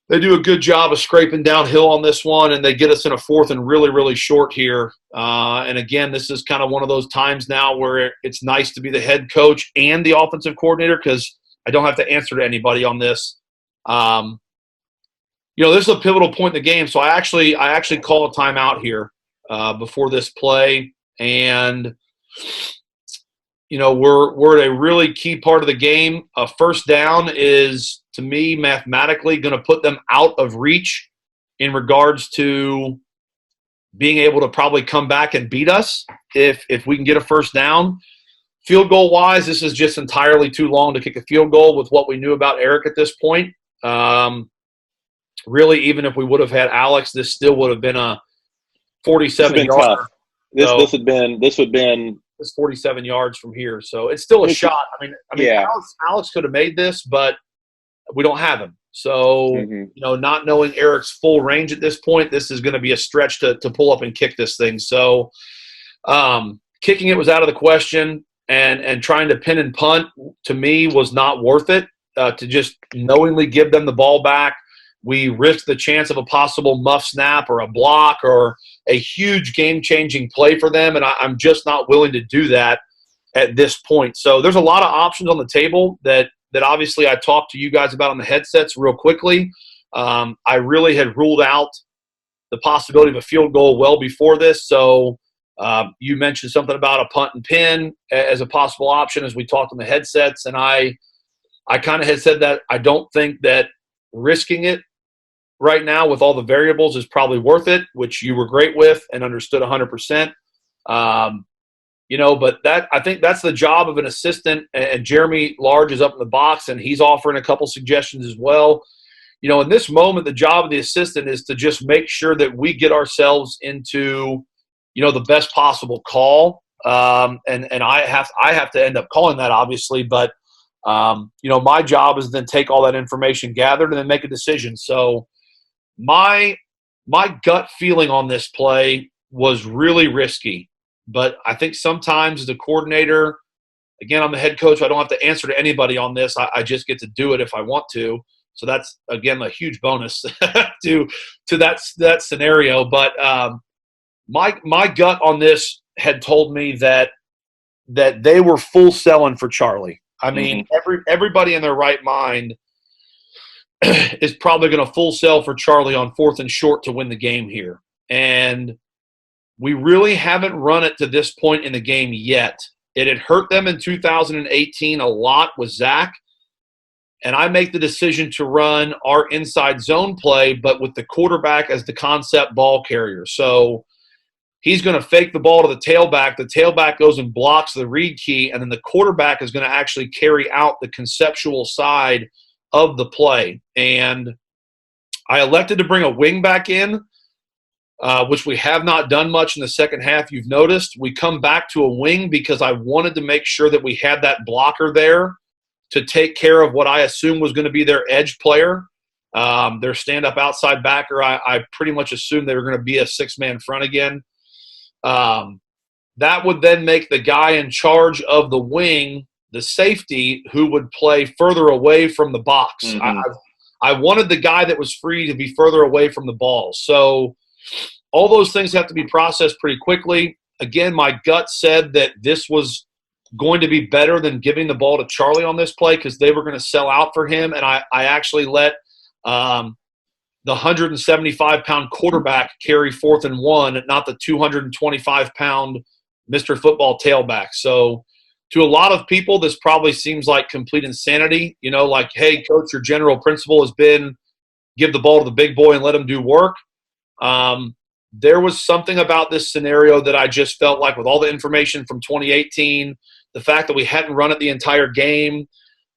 They do a good job of scraping downhill on this one, and they get us in a 4th and really, really short here. And, again, this is kind of one of those times now where it's nice to be the head coach and the offensive coordinator because I don't have to answer to anybody on this. This is a pivotal point in the game, so I actually call a timeout here before this play. And, we're at a really key part of the game. A first down is, to me, mathematically going to put them out of reach in regards to being able to probably come back and beat us if we can get a first down. Field goal wise, this is just entirely too long to kick a field goal with what we knew about Eric at this point. Really, even if we would have had Alex, this still would have been a 47-yarder. This would have been it's 47 yards from here, so it's still a shot. I mean, yeah. Alex could have made this, but we don't have him. So, not knowing Eric's full range at this point, this is going to be a stretch to pull up and kick this thing. So, kicking it was out of the question, and trying to pin and punt, to me, was not worth it to just knowingly give them the ball back. We risked the chance of a possible muff snap or a block or a huge game-changing play for them, and I'm just not willing to do that at this point. So there's a lot of options on the table that obviously I talked to you guys about on the headsets real quickly. I really had ruled out the possibility of a field goal well before this. So you mentioned something about a punt and pin as a possible option as we talked on the headsets, and I kind of had said that I don't think that risking it right now with all the variables is probably worth it, which you were great with and understood 100%. But I think that's the job of an assistant, and Jeremy Large is up in the box, and he's offering a couple suggestions as well. In this moment, the job of the assistant is to just make sure that we get ourselves into, the best possible call. And I have to end up calling that, obviously, but my job is then take all that information gathered and then make a decision. So my gut feeling on this play was really risky, but I think sometimes as a coordinator, again, I'm the head coach, I don't have to answer to anybody on this. I just get to do it if I want to. So that's, again, a huge bonus to that scenario. But my gut on this had told me that they were full selling for Charlie. I mean, everybody in their right mind is probably going to full sell for Charlie on 4th and short to win the game here. And we really haven't run it to this point in the game yet. It had hurt them in 2018 a lot with Zach. And I make the decision to run our inside zone play, but with the quarterback as the concept ball carrier. So he's going to fake the ball to the tailback. The tailback goes and blocks the read key, and then the quarterback is going to actually carry out the conceptual side of the play. And I elected to bring a wing back in, which we have not done much in the second half. You've noticed we come back to a wing because I wanted to make sure that we had that blocker there to take care of what I assumed was going to be their edge player, their stand-up outside backer. I pretty much assumed they were going to be a 6-man front again. That would then make the guy in charge of the wing the safety who would play further away from the box. I wanted the guy that was free to be further away from the ball. So all those things have to be processed pretty quickly. Again, my gut said that this was going to be better than giving the ball to Charlie on this play because they were going to sell out for him, and I actually let the 175-pound quarterback carry 4th and 1, not the 225-pound Mr. Football tailback. So to a lot of people, this probably seems like complete insanity. Like, hey, coach, your general principle has been give the ball to the big boy and let him do work. there was something about this scenario that I just felt like, with all the information from 2018, the fact that we hadn't run it the entire game,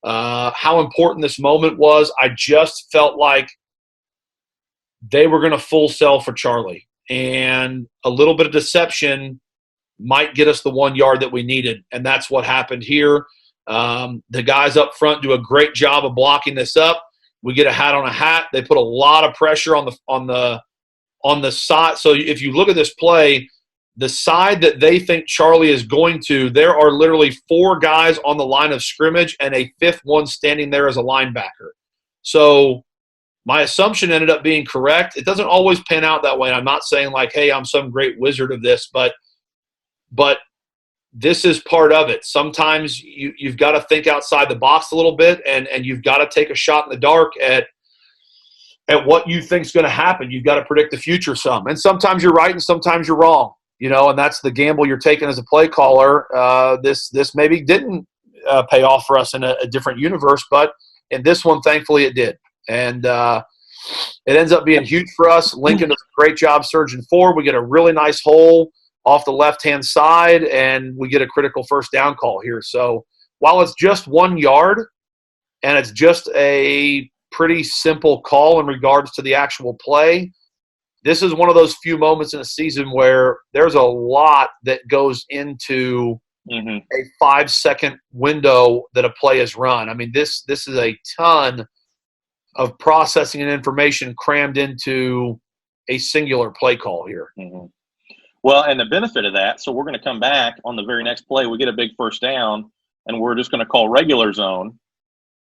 how important this moment was, I just felt like they were going to full sell for Charlie. And a little bit of deception might get us the 1 yard that we needed. And that's what happened here. The guys up front do a great job of blocking this up. We get a hat on a hat. They put a lot of pressure on the side. So if you look at this play, the side that they think Charlie is going to, there are literally 4 guys on the line of scrimmage and a 5th one standing there as a linebacker. So my assumption ended up being correct. It doesn't always pan out that way. I'm not saying like, hey, I'm some great wizard of this, but this is part of it. Sometimes you've got to think outside the box a little bit, and you've got to take a shot in the dark at what you think is going to happen. You've got to predict the future some. And sometimes you're right and sometimes you're wrong, and that's the gamble you're taking as a play caller. This maybe didn't pay off for us in a different universe, but in this one, thankfully it did. And it ends up being huge for us. Lincoln does a great job surging forward. We get a really nice hole off the left-hand side, and we get a critical first down call here. So while it's just 1 yard and it's just a pretty simple call in regards to the actual play, this is one of those few moments in a season where there's a lot that goes into a 5-second window that a play is run. I mean, this is a ton of processing and information crammed into a singular play call here. Well, and the benefit of that, so we're going to come back on the very next play. We get a big first down, and we're just going to call regular zone.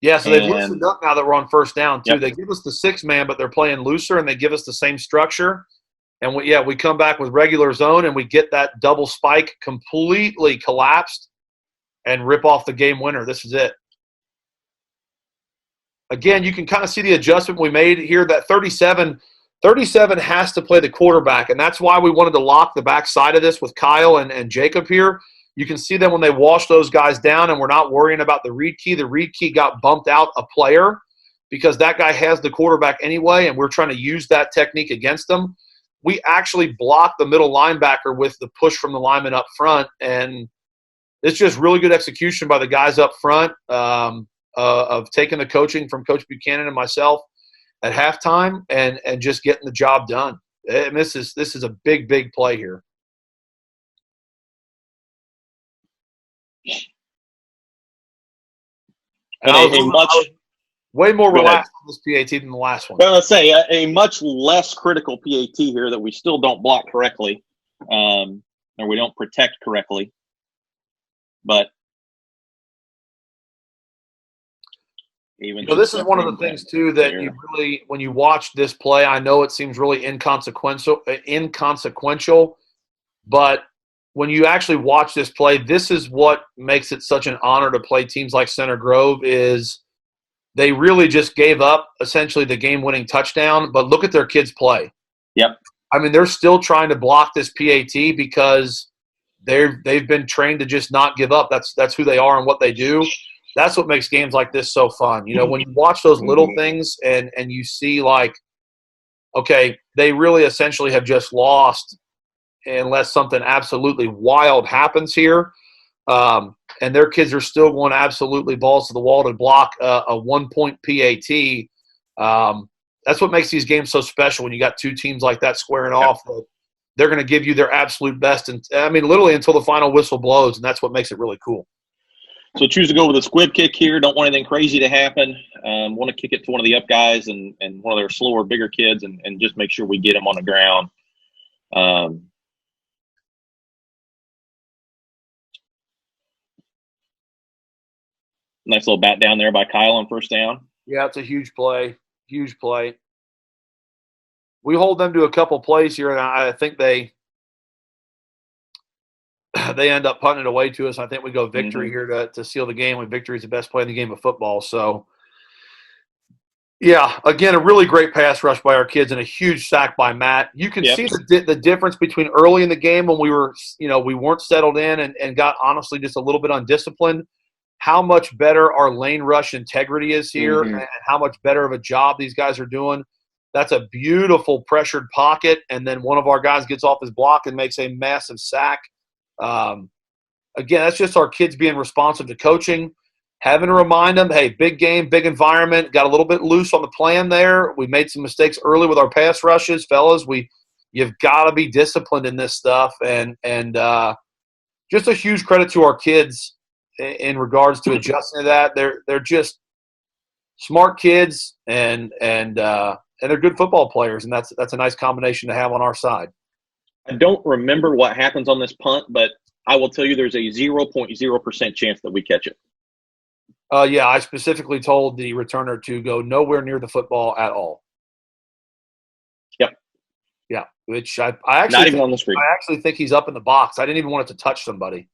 Yeah, so they've loosened up now that we're on first down, too. Yep. They give us the 6-man, but they're playing looser, and they give us the same structure. And, we come back with regular zone, and we get that double spike completely collapsed and rip off the game winner. This is it. Again, you can kind of see the adjustment we made here. That 37 has to play the quarterback, and that's why we wanted to lock the backside of this with Kyle and Jacob here. You can see them when they wash those guys down, and we're not worrying about the read key. The read key got bumped out a player because that guy has the quarterback anyway, and we're trying to use that technique against them. We actually blocked the middle linebacker with the push from the lineman up front, and it's just really good execution by the guys up front of taking the coaching from Coach Buchanan and myself at halftime and just getting the job done. And this is a big, big play here. And I was way more relaxed on this PAT than the last one. Well, let's say a much less critical PAT here that we still don't block correctly, or we don't protect correctly. But this is one of the things too that you really, when you watch this play, I know it seems really inconsequential, but when you actually watch this play, this is what makes it such an honor to play teams like Center Grove. Is they really just gave up essentially the game-winning touchdown, but look at their kids play. Yep. I mean, they're still trying to block this PAT because they've been trained to just not give up. That's who they are and what they do. That's what makes games like this so fun. When you watch those little things and you see like, okay, they really essentially have just lost unless something absolutely wild happens here. And their kids are still going absolutely balls to the wall to block a 1-point PAT. That's what makes these games so special when you got two teams like that squaring off. They're going to give you their absolute best. And I mean, literally until the final whistle blows, and that's what makes it really cool. So choose to go with a squib kick here. Don't want anything crazy to happen. Want to kick it to one of the up guys and one of their slower, bigger kids and just make sure we get them on the ground. Nice little bat down there by Kyle on first down. Yeah, it's a huge play. Huge play. We hold them to a couple plays here, and I think they end up punting it away to us. I think we go victory here to seal the game when victory is the best play in the game of football. So, yeah, again, a really great pass rush by our kids and a huge sack by Matt. You can see the difference between early in the game when we were, we weren't settled in and got honestly just a little bit undisciplined, how much better our lane rush integrity is here and how much better of a job these guys are doing. That's a beautiful pressured pocket, and then one of our guys gets off his block and makes a massive sack. Again, that's just our kids being responsive to coaching, having to remind them, hey, big game, big environment, got a little bit loose on the plan there. We made some mistakes early with our pass rushes. Fellas, you've got to be disciplined in this stuff, and just a huge credit to our kids in regards to adjusting to that. They're just smart kids, and they're good football players, and that's a nice combination to have on our side. I don't remember what happens on this punt, but I will tell you there's a 0.0% chance that we catch it. Yeah, I specifically told the returner to go nowhere near the football at all. Yep. Yeah, which I actually not even on the screen. I actually think he's up in the box. I didn't even want it to touch somebody.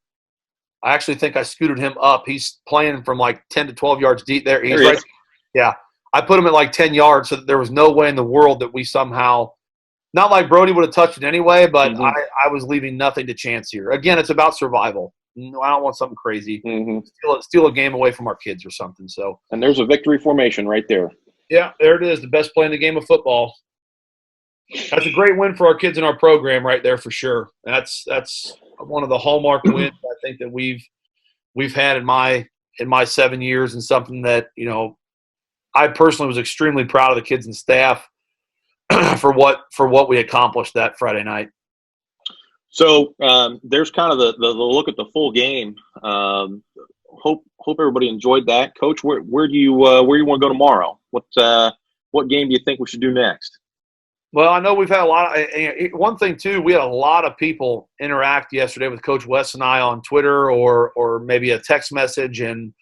I actually think I scooted him up. He's playing from like 10 to 12 yards deep there. He's right. Yeah, I put him at like 10 yards, so there was no way in the world that we somehow – not like Brody would have touched it anyway, but I was leaving nothing to chance here. Again, it's about survival. I don't want something crazy. Steal a game away from our kids or something. So, and there's a victory formation right there. Yeah, there it is. The best play in the game of football. That's a great win for our kids in our program right there for sure. That's one of the hallmark wins I think that we've had in my 7 years, and something that, you know, I personally was extremely proud of the kids and staff for what we accomplished that Friday night. So there's kind of the look at the full game. Hope everybody enjoyed that. Coach, where do you want to go tomorrow? What game do you think we should do next? Well, I know we've had a lot of – one thing, too, we had a lot of people interact yesterday with Coach West and I on Twitter or maybe a text message and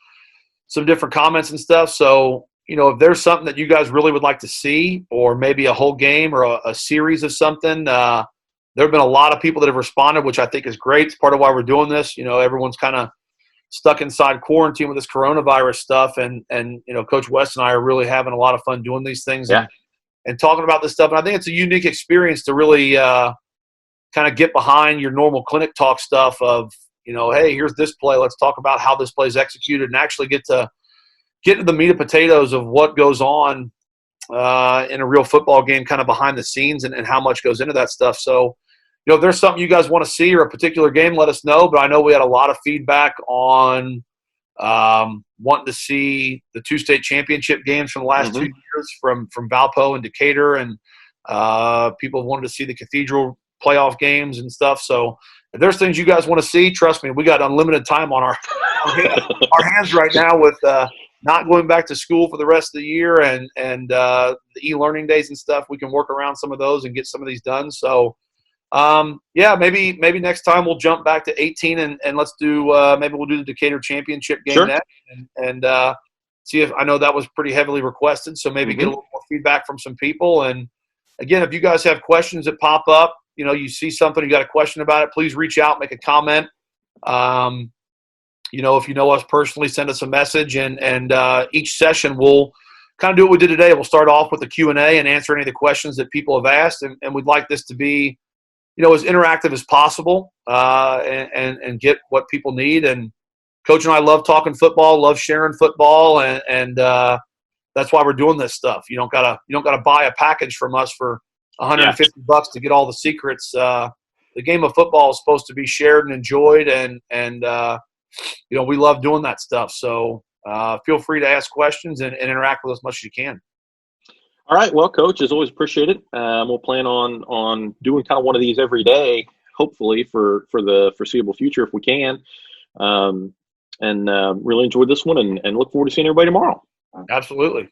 some different comments and stuff. So, you know, if there's something that you guys really would like to see, or maybe a whole game or a series of something, there have been a lot of people that have responded, which I think is great. It's part of why we're doing this. You know, everyone's kind of stuck inside quarantine with this coronavirus stuff, and you know, Coach West and I are really having a lot of fun doing these things. Yeah. And talking about this stuff. And I think it's a unique experience to really kind of get behind your normal clinic talk stuff of, you know, hey, here's this play. Let's talk about how this play is executed, and actually get to the meat and potatoes of what goes on in a real football game, kind of behind the scenes, and how much goes into that stuff. So, you know, if there's something you guys want to see or a particular game, let us know. But I know we had a lot of feedback on wanting to see the two state championship games from the last 2 years from Valpo and Decatur, and people wanted to see the Cathedral playoff games and stuff. So if there's things you guys want to see, trust me, we got unlimited time on our hands right now with not going back to school for the rest of the year and the e-learning days and stuff. We can work around some of those and get some of these done. So yeah, maybe next time we'll jump back to 18 and let's do maybe we'll do the Decatur championship game next and see if, I know that was pretty heavily requested, so maybe get a little more feedback from some people. And again, if you guys have questions that pop up, you know, you see something, you got a question about it, please reach out, make a comment. You know, if you know us personally, send us a message, and each session we'll kind of do what we did today. We'll start off with a Q&A and answer any of the questions that people have asked, and we'd like this to be, you know, as interactive as possible, and get what people need. And Coach and I love talking football, love sharing football, and that's why we're doing this stuff. You don't gotta buy a package from us for $150 to get all the secrets. The game of football is supposed to be shared and enjoyed, and you know, we love doing that stuff. So feel free to ask questions and interact with us as much as you can. All right. Well, Coach, as always, appreciate it. We'll plan on doing kind of one of these every day, hopefully for the foreseeable future if we can. And really enjoyed this one, and look forward to seeing everybody tomorrow. Absolutely.